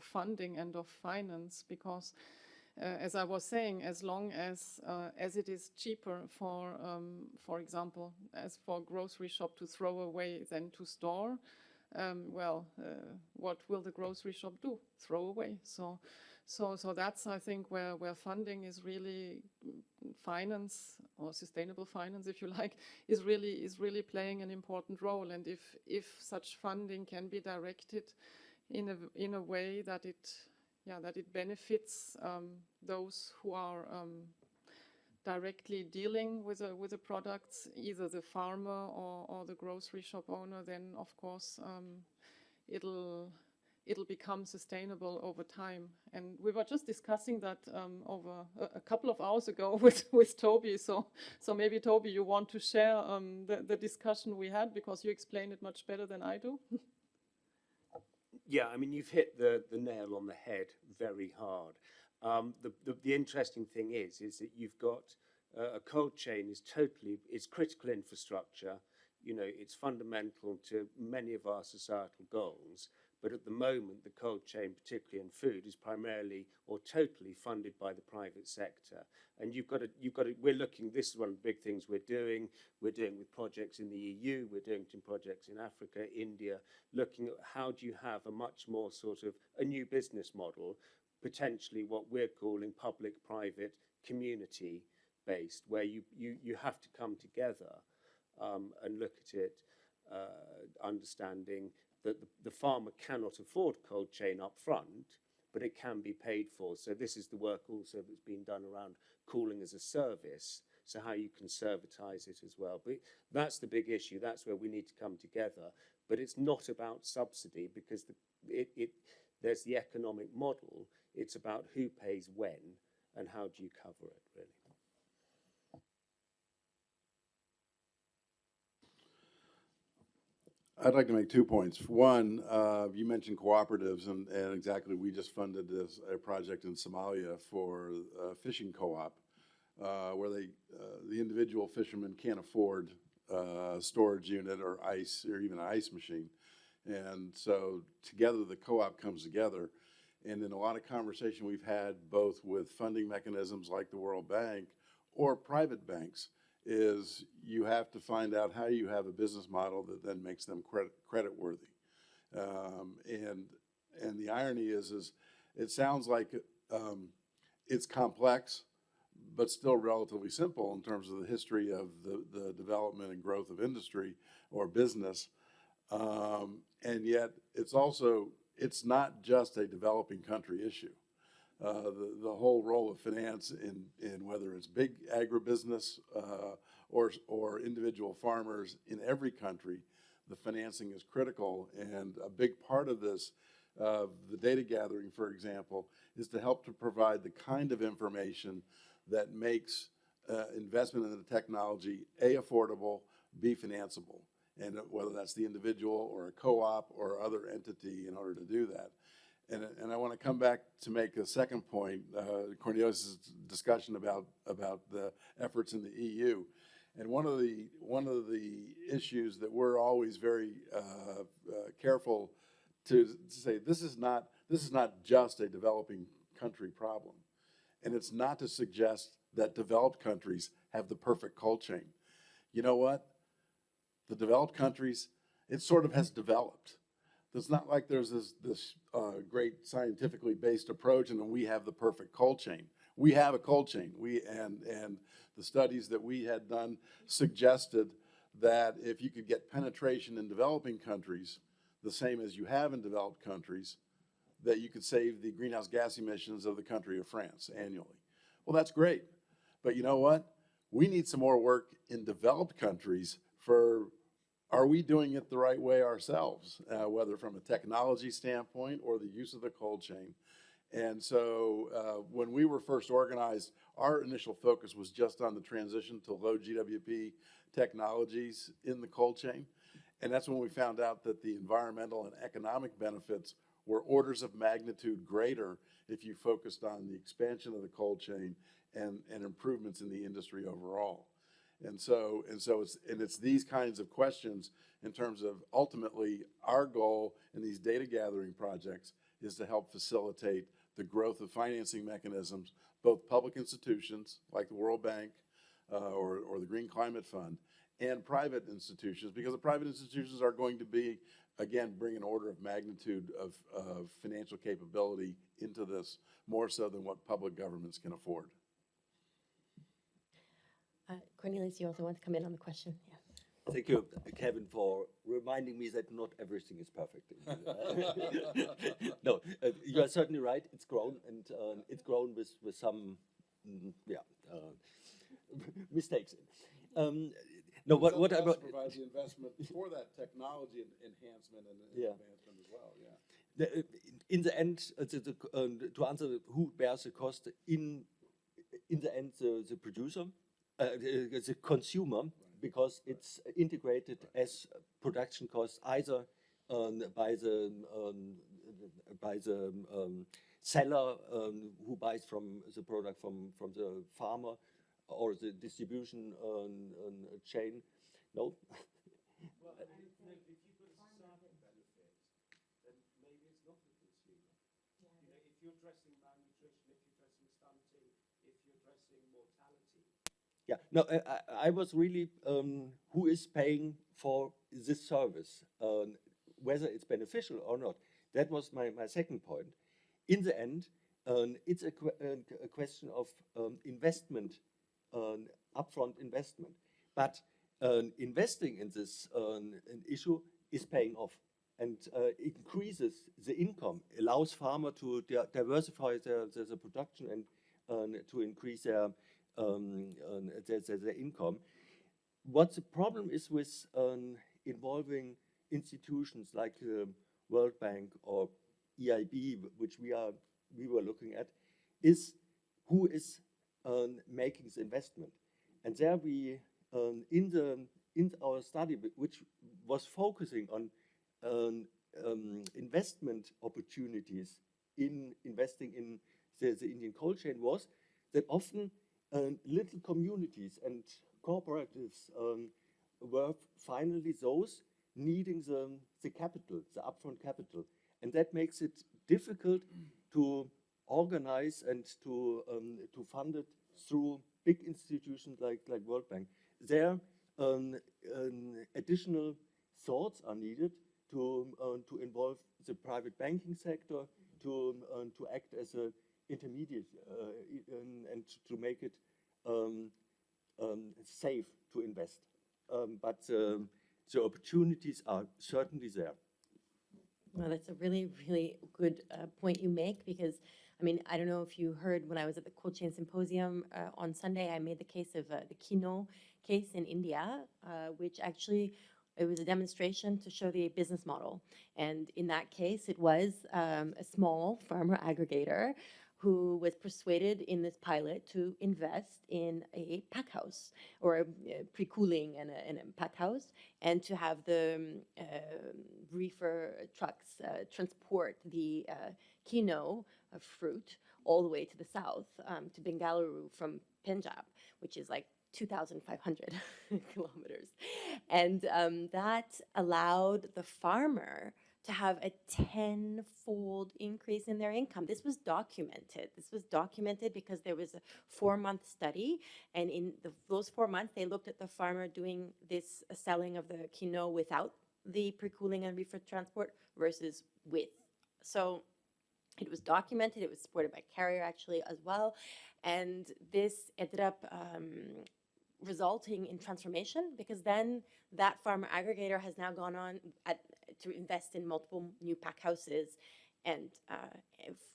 funding and of finance, because as I was saying, as long as it is cheaper for example, as for grocery shop to throw away than to store, what will the grocery shop do? Throw away. So that's, I think, where funding is really, finance or sustainable finance, if you like, is really playing an important role. And if such funding can be directed in a way that it benefits those who are directly dealing with the products, either the farmer or the grocery shop owner, then of course it'll become sustainable over time. And we were just discussing that over a couple of hours ago with Toby. So maybe, Toby, you want to share the discussion we had, because you explained it much better than I do. Yeah, I mean, you've hit the nail on the head very hard. The interesting thing is that you've got a cold chain is critical infrastructure. It's fundamental to many of our societal goals. But at the moment, the cold chain, particularly in food, is primarily or totally funded by the private sector. And we're looking, this is one of the big things we're doing. We're doing with projects in the EU, we're doing projects in Africa, India, looking at how do you have a much more sort of a new business model, potentially what we're calling public-private community-based, where you have to come together and look at it, understanding that the farmer cannot afford cold chain up front, but it can be paid for. So this is the work also that's been done around cooling as a service, so how you can servitize it as well. But that's the big issue. That's where we need to come together. But it's not about subsidy, because there's the economic model. It's about who pays when and how do you cover it, really. I'd like to make 2 points. One, you mentioned cooperatives, and exactly, we just funded a project in Somalia for a fishing co-op, where the individual fishermen can't afford a storage unit or ice, or even an ice machine. And so together the co-op comes together. And in a lot of conversation we've had, both with funding mechanisms like the World Bank or private banks, is you have to find out how you have a business model that then makes them credit worthy. And the irony is it sounds like it's complex, but still relatively simple in terms of the history of the development and growth of industry or business. And yet it's not just a developing country issue. The whole role of finance in whether it's big agribusiness or individual farmers in every country, the financing is critical. And a big part of this, the data gathering, for example, is to help to provide the kind of information that makes investment in the technology, A, affordable, B, financeable. And whether that's the individual or a co-op or other entity in order to do that. And I want to come back to make a second point, Cornelius' discussion about the efforts in the EU. And one of the issues that we're always very careful to say, this is not just a developing country problem. And it's not to suggest that developed countries have the perfect cold chain. You know what? The developed countries, it sort of has developed. It's not like there's this great scientifically based approach and then we have the perfect cold chain. We have a cold chain. And the studies that we had done suggested that if you could get penetration in developing countries, the same as you have in developed countries, that you could save the greenhouse gas emissions of the country of France annually. Well, that's great. But you know what? We need some more work in developed countries for, are we doing it the right way ourselves, whether from a technology standpoint or the use of the cold chain. And so when we were first organized, our initial focus was just on the transition to low GWP technologies in the cold chain. And that's when we found out that the environmental and economic benefits were orders of magnitude greater if you focused on the expansion of the cold chain and improvements in the industry overall. And so it's these kinds of questions in terms of ultimately our goal in these data gathering projects is to help facilitate the growth of financing mechanisms, both public institutions like the World Bank or the Green Climate Fund, and private institutions, because the private institutions are going to be, again, bring an order of magnitude of financial capability into this, more so than what public governments can afford. Cornelius, you also want to come in on the question? Yeah. Thank you, Kevin, for reminding me that not everything is perfect. No, you are certainly right. It's grown, and it's grown with some, mistakes. No, what about provide the investment for that technology enhancement and advancement as well? Yeah. In the end, to answer who bears the cost, in the end, the producer, the consumer, because it's integrated as production costs either by the seller who buys from the product from the farmer, or the distribution chain. No. Well, if you put societal benefits, then maybe it's not the consumer. You know, if you're addressing malnutrition, if you're addressing stunting, if you're addressing mortality. Yeah, no, I was really who is paying for this service, whether it's beneficial or not. That was my second point. In the end, it's a question of investment, upfront investment. But investing in this issue is paying off and increases the income, allows farmers to diversify their production and to increase their income. What the problem is with involving institutions like the World Bank or EIB, which we were looking at, is who is making the investment. And there we in our study, which was focusing on investment opportunities in investing in the Indian cold chain, was that often little communities and cooperatives were finally those needing the capital, the upfront capital. And that makes it difficult to organize and to fund it through big institutions like World Bank. There, additional thoughts are needed to involve the private banking sector, to act as an intermediate and to make it safe to invest. But the opportunities are certainly there. Well, that's a really, really good point you make because, I mean, I don't know if you heard when I was at the Cold Chain Symposium on Sunday, I made the case of the Kino case in India, which actually it was a demonstration to show the business model. And in that case, it was a small farmer aggregator who was persuaded in this pilot to invest in a pack house or a pre-cooling and a pack house, and to have the reefer trucks transport the quinoa fruit all the way to the south, to Bengaluru from Punjab, which is like 2,500 kilometers. And that allowed the farmer to have a 10-fold increase in their income. This was documented. This was documented because there was a 4-month study, and in those 4 months, they looked at the farmer doing this selling of the quinoa without the pre-cooling and reefer transport versus with. So it was documented. It was supported by Carrier actually as well, and this ended up resulting in transformation, because then that farmer aggregator has now gone on to invest in multiple new pack houses and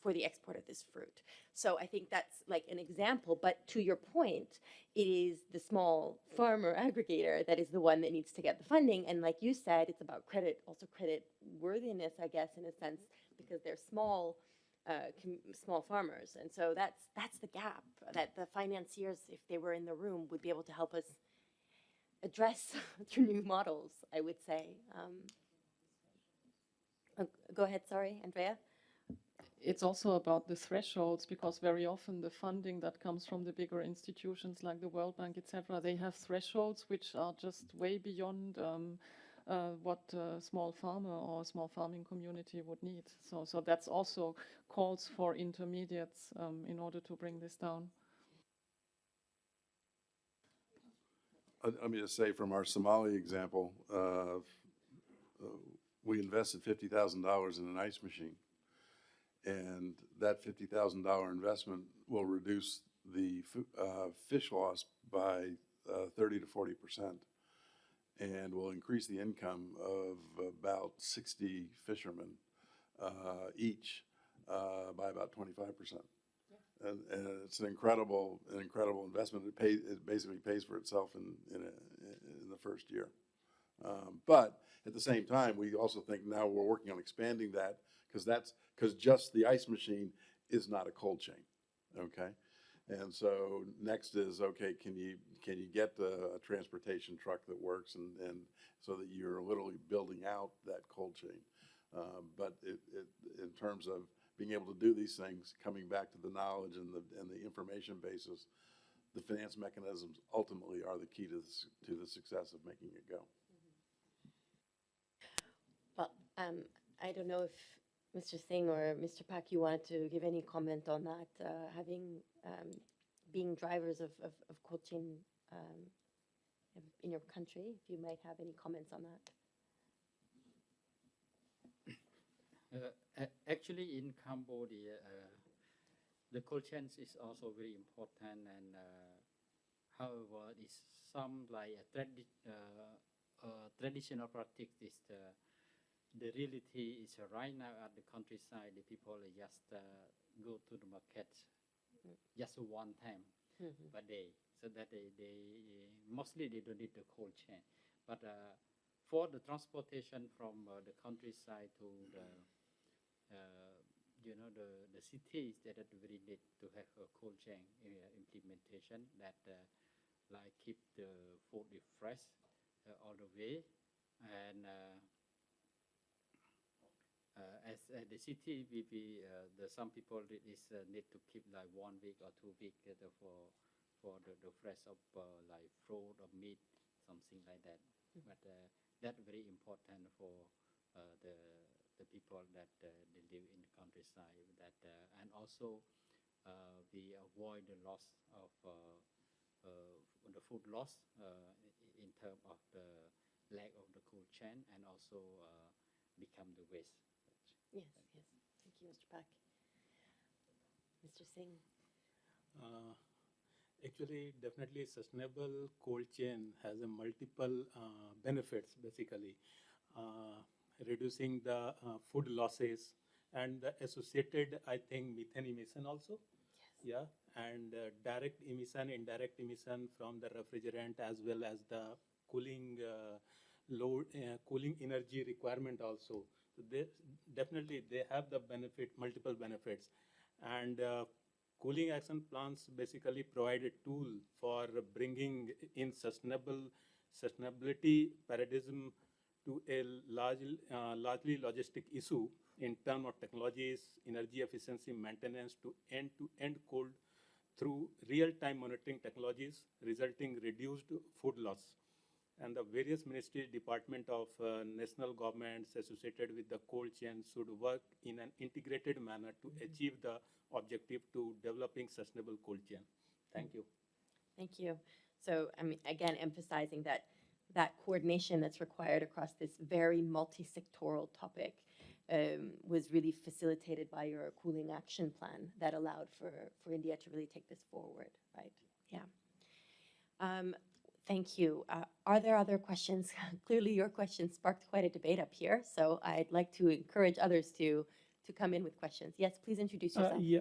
for the export of this fruit. So I think that's like an example, but to your point, it is the small farmer aggregator that is the one that needs to get the funding. And like you said, it's about credit, also credit worthiness, I guess, in a sense, because they're small farmers. And so that's the gap that the financiers, if they were in the room, would be able to help us address through new models, I would say. Go ahead, sorry, Andrea. It's also about the thresholds, because very often the funding that comes from the bigger institutions like the World Bank, etc., they have thresholds which are just way beyond what a small farmer or a small farming community would need. So that's also calls for intermediates in order to bring this down. Let me just say, from our Somali example, we invested $50,000 in an ice machine, and that $50,000 investment will reduce the fish loss by 30 to 40%, and will increase the income of about 60 fishermen each by about 25%. Yeah. And it's an incredible investment. It basically pays for itself in the first year. But at the same time, we also think now we're working on expanding that, because just the ice machine is not a cold chain, okay? And so next is, okay, can you get a transportation truck that works, and so that you're literally building out that cold chain. But in terms of being able to do these things, coming back to the knowledge and the information basis, the finance mechanisms ultimately are the key to the success of making it go. Well, I don't know if Mr. Singh or Mr. Pak, you wanted to give any comment on that, being drivers of cold chain in your country, if you might have any comments on that. Actually, in Cambodia, the cold chain is also very important, and however, it's some like traditional practice. Is the reality is right now at the countryside, the people just go to the market just one time per day, so that they mostly they don't need the cold chain. But for the transportation from the countryside to the the cities, that really need to have a cold chain implementation that like keep the food fresh all the way, and as the city maybe some people is need to keep like 1 week or 2 weeks for the fresh of like fruit or meat, something like that. But that's very important for the people that they live in the countryside. That and also we avoid the loss of the food loss in terms of the lack of the cold chain, and also become the waste. Yes, yes. Thank you, Mr. Pak. Mr. Singh. Actually, definitely sustainable cold chain has a multiple benefits, basically. Reducing the food losses and the associated, I think, methane emission also. Yeah, and direct emission, indirect emission from the refrigerant as well as the cooling cooling energy requirement also. So they definitely they have the benefit, multiple benefits, and cooling action plans basically provide a tool for bringing in sustainability paradigm to a largely logistic issue in terms of technologies, energy efficiency, maintenance to end cold through real-time monitoring technologies, resulting reduced food loss. And the various ministries, department of national governments associated with the cold chain should work in an integrated manner to achieve the objective to developing sustainable cold chain. Thank you. Thank you. So, I mean, again, emphasizing that coordination that's required across this very multi-sectoral topic was really facilitated by your cooling action plan that allowed for India to really take this forward, right? Yeah. Thank you. Are there other questions? Clearly, your questions sparked quite a debate up here, so I'd like to encourage others to come in with questions. Yes, please introduce yourself. Yeah,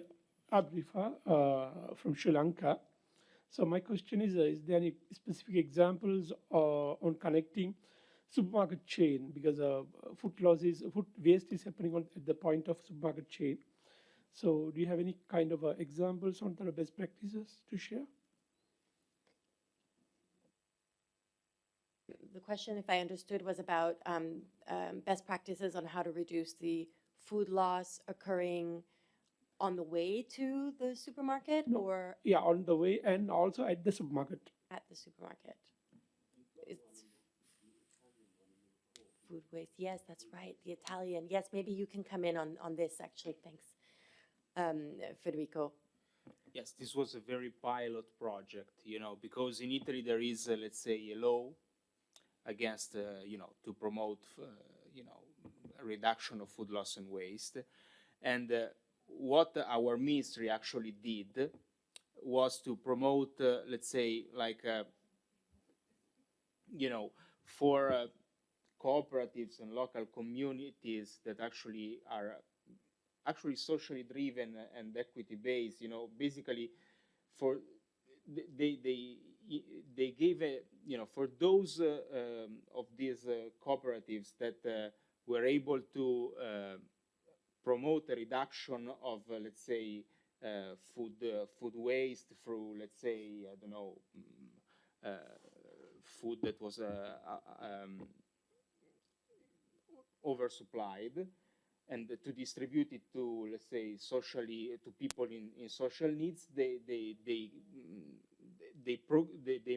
Abdifa from Sri Lanka. So my question is there any specific examples on connecting supermarket chain, because food waste is happening at the point of supermarket chain. So do you have any kind of examples on the best practices to share? The question, if I understood, was about best practices on how to reduce the food loss occurring on the way to the supermarket, No. or Yeah, on the way and also at the supermarket. at the supermarket? It's food waste. Yes, that's right. The Italian. Yes, maybe you can come in on this, actually. Thanks. Federico. Yes, this was a very pilot project, because in Italy there is, let's say, a law against, to promote, a reduction of food loss and waste. And what our ministry actually did was to promote, let's say, like, for cooperatives and local communities that actually are socially driven and equity based, basically for they gave a, for those of these cooperatives that were able to promote a reduction of, let's say, food waste through, let's say, I don't know, food that was oversupplied, and to distribute it to, let's say, socially, to people in social needs, they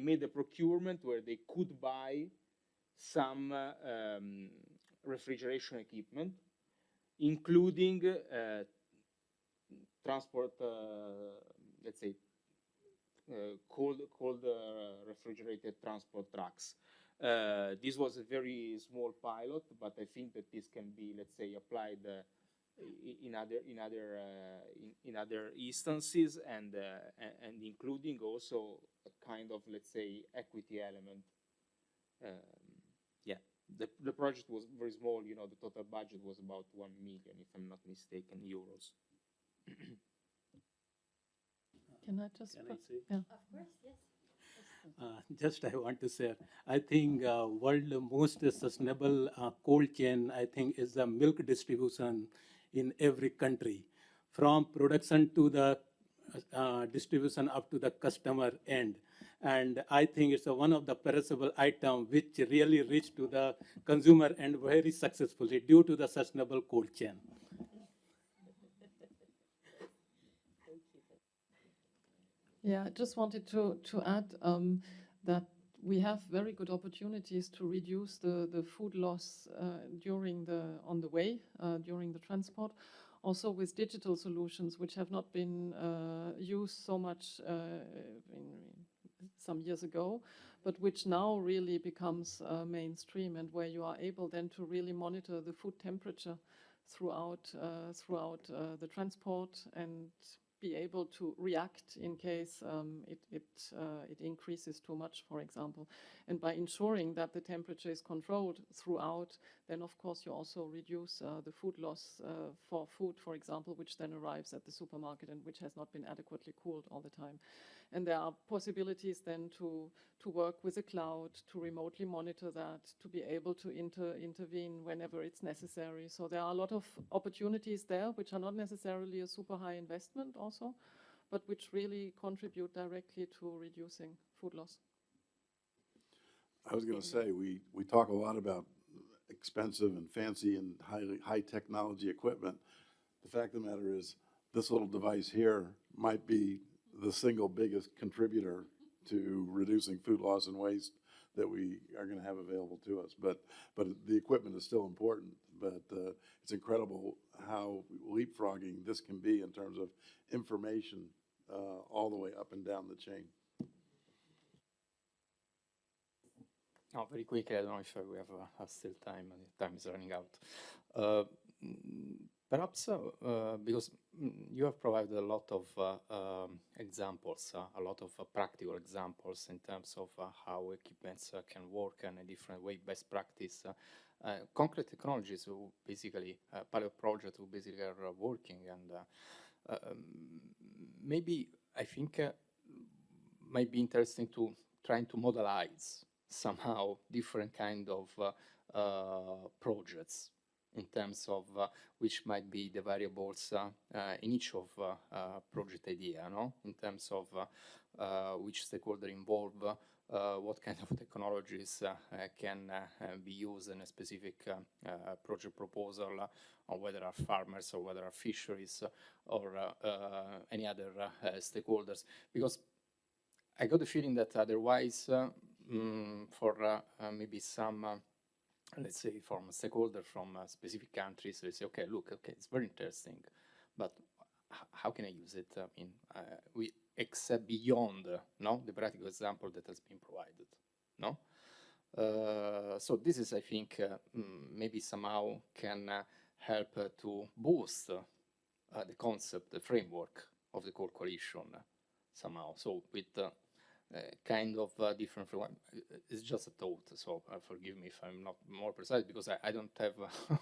made a procurement where they could buy some refrigeration equipment, including transport, let's say, cold refrigerated transport trucks. This was a very small pilot, but I think that this can be, let's say, applied in other instances, and including also a kind of, let's say, equity element. Yeah, the project was very small. The total budget was about 1 million, if I'm not mistaken, euros. Can I just? Can I say? Yeah. Of course, yes. Just I want to say, I think world most sustainable cold chain, I think, is the milk distribution in every country, from production to the distribution up to the customer end. And I think it's one of the perishable items which really reach to the consumer end very successfully due to the sustainable cold chain. Yeah, I just wanted to add that we have very good opportunities to reduce the food loss on the way, during the transport, also with digital solutions which have not been used so much some years ago, but which now really becomes mainstream, and where you are able then to really monitor the food temperature throughout the transport and be able to react in case it increases too much, for example. And by ensuring that the temperature is controlled throughout, then of course you also reduce the food loss for food, for example, which then arrives at the supermarket and which has not been adequately cooled all the time. And there are possibilities then to work with the cloud, to remotely monitor that, to be able to intervene whenever it's necessary. So there are a lot of opportunities there, which are not necessarily a super high investment also, but which really contribute directly to reducing food loss. I was going to say, we talk a lot about expensive and fancy and high technology equipment. The fact of the matter is, this little device here might be the single biggest contributor to reducing food loss and waste that we are going to have available to us. But the equipment is still important. But it's incredible how leapfrogging this can be in terms of information all the way up and down the chain. No, very quickly, I don't know if we have still time. Time is running out. Perhaps because you have provided a lot of examples, a lot of practical examples in terms of how equipments can work in a different way, best practice. Concrete technologies, who basically pilot projects, who basically are working, and maybe I think might be interesting to trying to modelize somehow different kind of projects in terms of which might be the variables in each of project idea, no? In terms of which stakeholder involved, what kind of technologies can be used in a specific project proposal, or whether are farmers or whether are fisheries or any other stakeholders. Because I got the feeling that otherwise, for maybe some let's say from stakeholders from specific countries, they say, okay, look, okay, it's very interesting, but how can I use it? I mean, we except beyond, no, the practical example that has been provided, no? So this is, I think, maybe somehow can help to boost the concept, the framework of the core coalition somehow. So with kind of different from, it's just a thought, so forgive me if I'm not more precise, because I don't have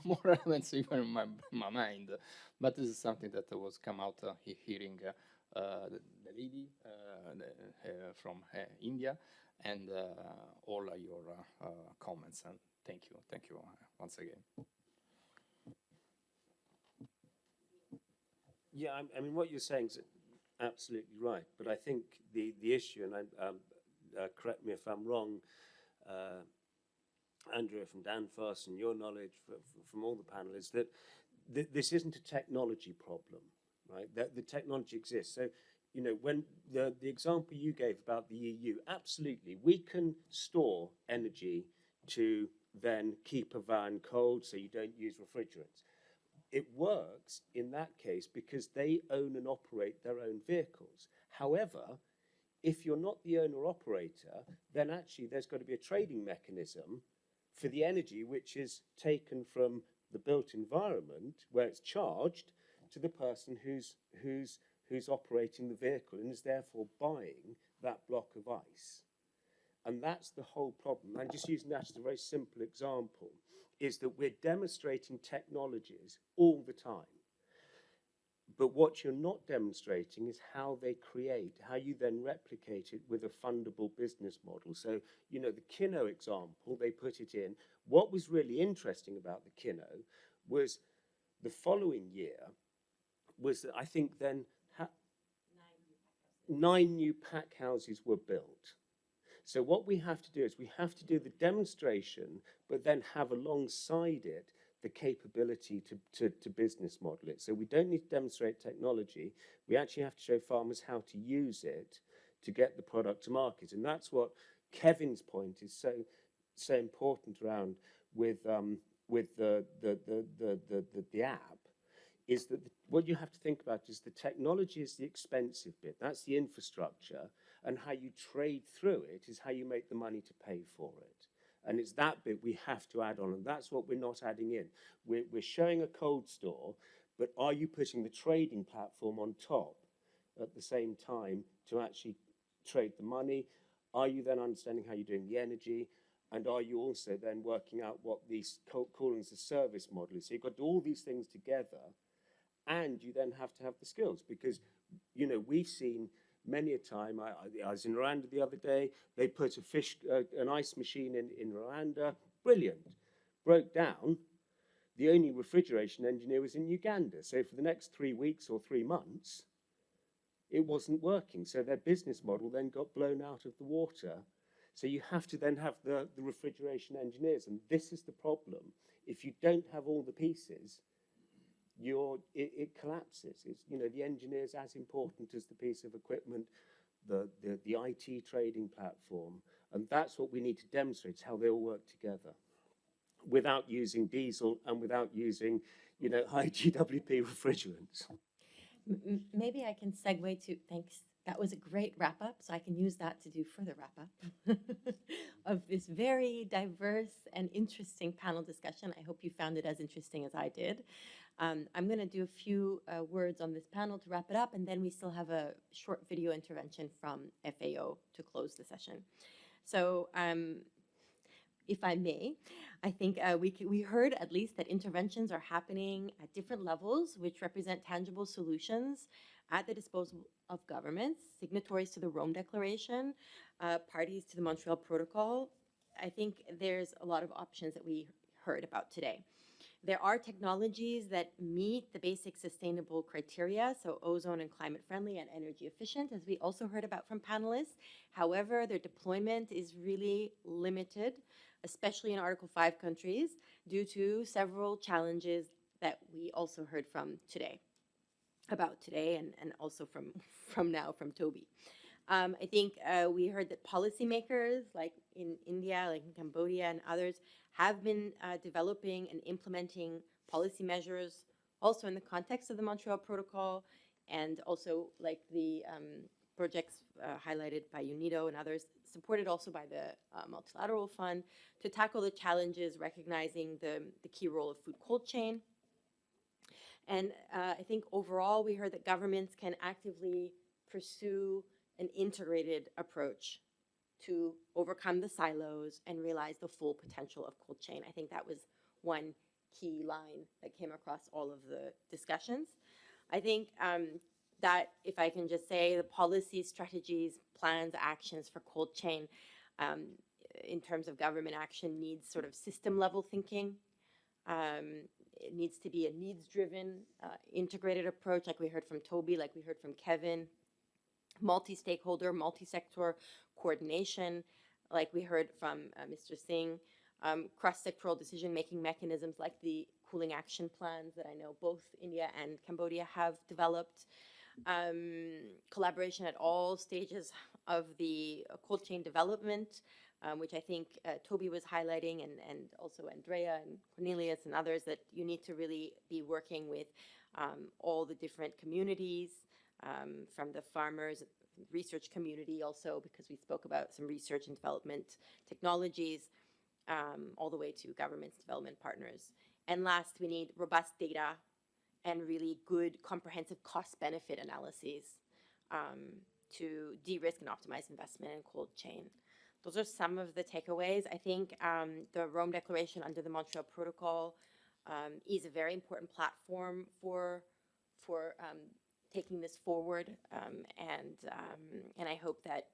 more elements even in my mind, but this is something that was come out hearing the lady from India, and all your comments, and thank you once again. Yeah, I mean, what you're saying is absolutely right, but I think the issue, and correct me if I'm wrong, Andrea from Danfoss, and your knowledge from all the panel, is that this isn't a technology problem, right? That the technology exists. So, you know, when the example you gave about the EU, absolutely, we can store energy to then keep a van cold so you don't use refrigerants. It works in that case because they own and operate their own vehicles. However, if you're not the owner-operator, then actually there's got to be a trading mechanism for the energy which is taken from the built environment, where it's charged, to the person who's operating the vehicle and is therefore buying that block of ice. And that's the whole problem. I'm just using that as a very simple example, is that we're demonstrating technologies all the time. But what you're not demonstrating is how they create, how you then replicate it with a fundable business model. So, you know, the Kino example, they put it in. What was really interesting about the Kino was the following year was that I think then 9 new pack houses were built. So what we have to do is we have to do the demonstration, but then have alongside it the capability to business model it. So we don't need to demonstrate technology. We actually have to show farmers how to use it to get the product to market. And that's what Kevin's point is so important around with the app, is that what you have to think about is the technology is the expensive bit. That's the infrastructure. and how you trade through it is how you make the money to pay for it. And it's that bit we have to add on, and that's what we're not adding in. We're showing a cold store, but are you putting the trading platform on top at the same time to actually trade the money? Are you then understanding how you're doing the energy? And are you also then working out what these cooling as a service model is? So you've got all these things together, and you then have to have the skills, because, you know, we've seen many a time, I was in Rwanda the other day, they put an ice machine in Rwanda, brilliant, broke down. The only refrigeration engineer was in Uganda. So for the next 3 weeks or 3 months, it wasn't working. So their business model then got blown out of the water. So you have to then have the refrigeration engineers. And this is the problem. If you don't have all the pieces, it collapses. It's, you know, the engineer is as important as the piece of equipment, the IT trading platform. And that's what we need to demonstrate, how they all work together without using diesel and without using, you know, high GWP refrigerants. Maybe I can segue to, thanks. That was a great wrap up, so I can use that to do further wrap up of this very diverse and interesting panel discussion. I hope you found it as interesting as I did. I'm going to do a few words on this panel to wrap it up, and then we still have a short video intervention from FAO to close the session. So if I may, I think we heard at least that interventions are happening at different levels, which represent tangible solutions at the disposal of governments, signatories to the Rome Declaration, parties to the Montreal Protocol. I think there's a lot of options that we heard about today. There are technologies that meet the basic sustainable criteria, so ozone and climate friendly and energy efficient, as we also heard about from panelists. However, their deployment is really limited, especially in Article 5 countries, due to several challenges that we also heard from today, and also from Toby. I think we heard that policymakers, like in India, like in Cambodia and others, have been developing and implementing policy measures also in the context of the Montreal Protocol, and also like the projects highlighted by UNIDO and others, supported also by the Multilateral Fund, to tackle the challenges, recognizing the key role of food cold chain. And I think overall we heard that governments can actively pursue an integrated approach to overcome the silos and realize the full potential of cold chain. I think that was one key line that came across all of the discussions. I think that, if I can just say, the policies, strategies, plans, actions for cold chain in terms of government action needs sort of system level thinking. It needs to be a needs-driven, integrated approach, like we heard from Toby, like we heard from Kevin, multi-stakeholder, multi-sector coordination, like we heard from Mr. Singh, cross-sectoral decision-making mechanisms like the cooling action plans that I know both India and Cambodia have developed, collaboration at all stages of the cold chain development, which I think Toby was highlighting, and also Andrea and Cornelius and others, that you need to really be working with all the different communities, from the farmers, research community also, because we spoke about some research and development technologies, all the way to governments, development partners. And last, we need robust data and really good comprehensive cost-benefit analyses to de-risk and optimize investment in cold chain. Those are some of the takeaways. I think the Rome Declaration under the Montreal Protocol is a very important platform for taking this forward, and I hope that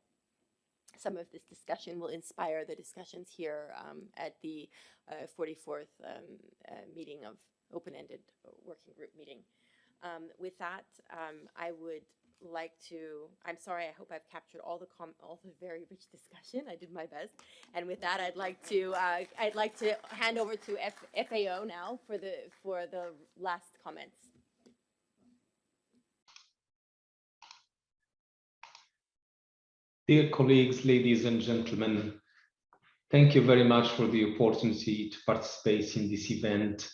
some of this discussion will inspire the discussions here at the 44th meeting of open-ended working group meeting. With that, I would like to, I'm sorry, I hope I've captured all the very rich discussion. I did my best. And with that, I'd like to hand over to FAO now for the last comments. Dear colleagues, ladies and gentlemen, thank you very much for the opportunity to participate in this event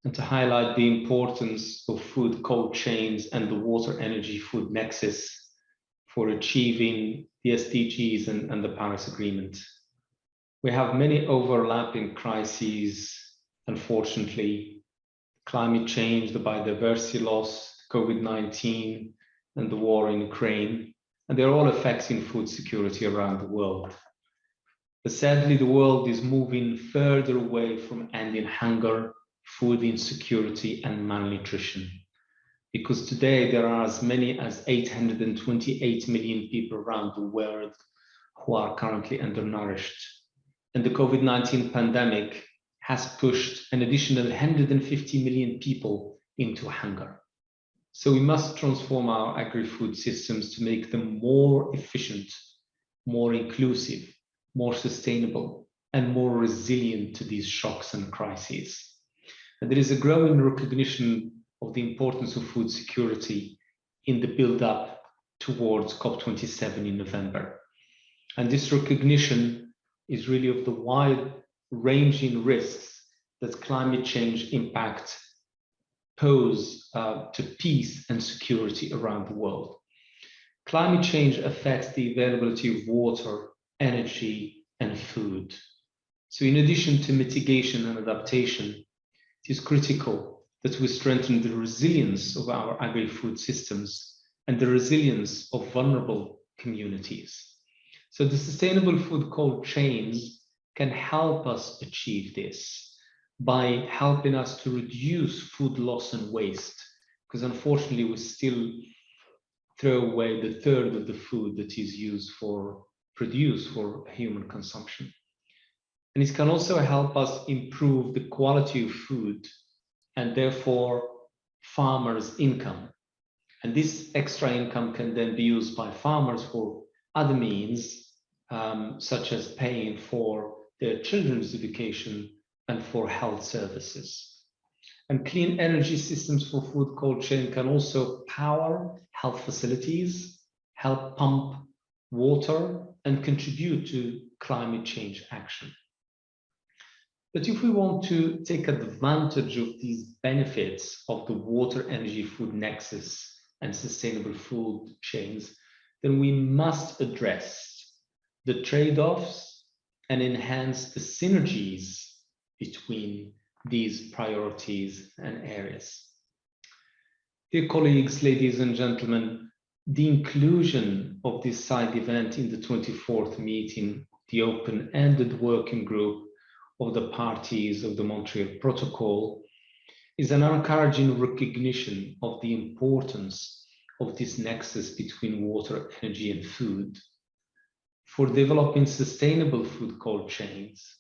and to highlight the importance of food cold chains and the water energy food nexus for achieving the SDGs and the Paris Agreement. We have many overlapping crises, unfortunately: climate change, the biodiversity loss, COVID-19, and the war in Ukraine, and they're all affecting food security around the world. But sadly, the world is moving further away from ending hunger, food insecurity, and malnutrition. Because today there are as many as 828 million people around the world who are currently undernourished. And the COVID-19 pandemic has pushed an additional 150 million people into hunger. So we must transform our agri-food systems to make them more efficient, more inclusive, more sustainable, and more resilient to these shocks and crises. And there is a growing recognition of the importance of food security in the build-up towards COP27 in November. And this recognition is really of the wide-ranging risks that climate change impact pose to peace and security around the world. Climate change affects the availability of water, energy, and food. So in addition to mitigation and adaptation, it is critical that we strengthen the resilience of our agri-food systems and the resilience of vulnerable communities. So the sustainable food cold chains can help us achieve this by helping us to reduce food loss and waste, because unfortunately we still throw away the third of the food that is produced for human consumption. And it can also help us improve the quality of food and therefore farmers' income. And this extra income can then be used by farmers for other means, such as paying for their children's education and for health services. And clean energy systems for food cold chain can also power health facilities, help pump water, and contribute to climate change action. But if we want to take advantage of these benefits of the water, energy, food nexus and sustainable food chains, then we must address the trade-offs and enhance the synergies between these priorities and areas. Dear colleagues, ladies and gentlemen, the inclusion of this side event in the 24th meeting, the open-ended working group of the parties of the Montreal Protocol, is an encouraging recognition of the importance of this nexus between water, energy, and food for developing sustainable food cold chains,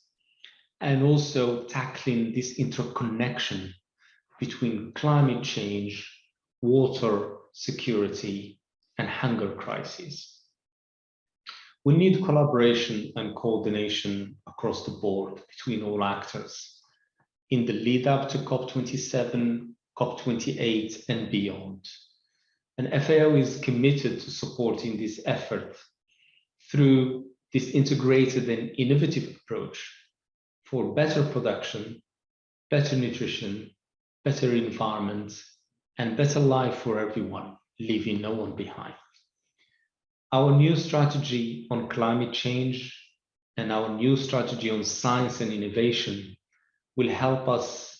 and also tackling this interconnection between climate change, water security, and hunger crises. We need collaboration and coordination across the board between all actors in the lead up to COP27, COP28, and beyond. And FAO is committed to supporting this effort through this integrated and innovative approach for better production, better nutrition, better environment, and better life for everyone, leaving no one behind. Our new strategy on climate change and our new strategy on science and innovation will help us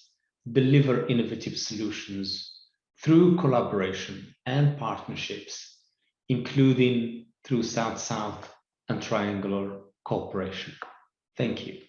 deliver innovative solutions through collaboration and partnerships, including through South-South and triangular cooperation. Thank you.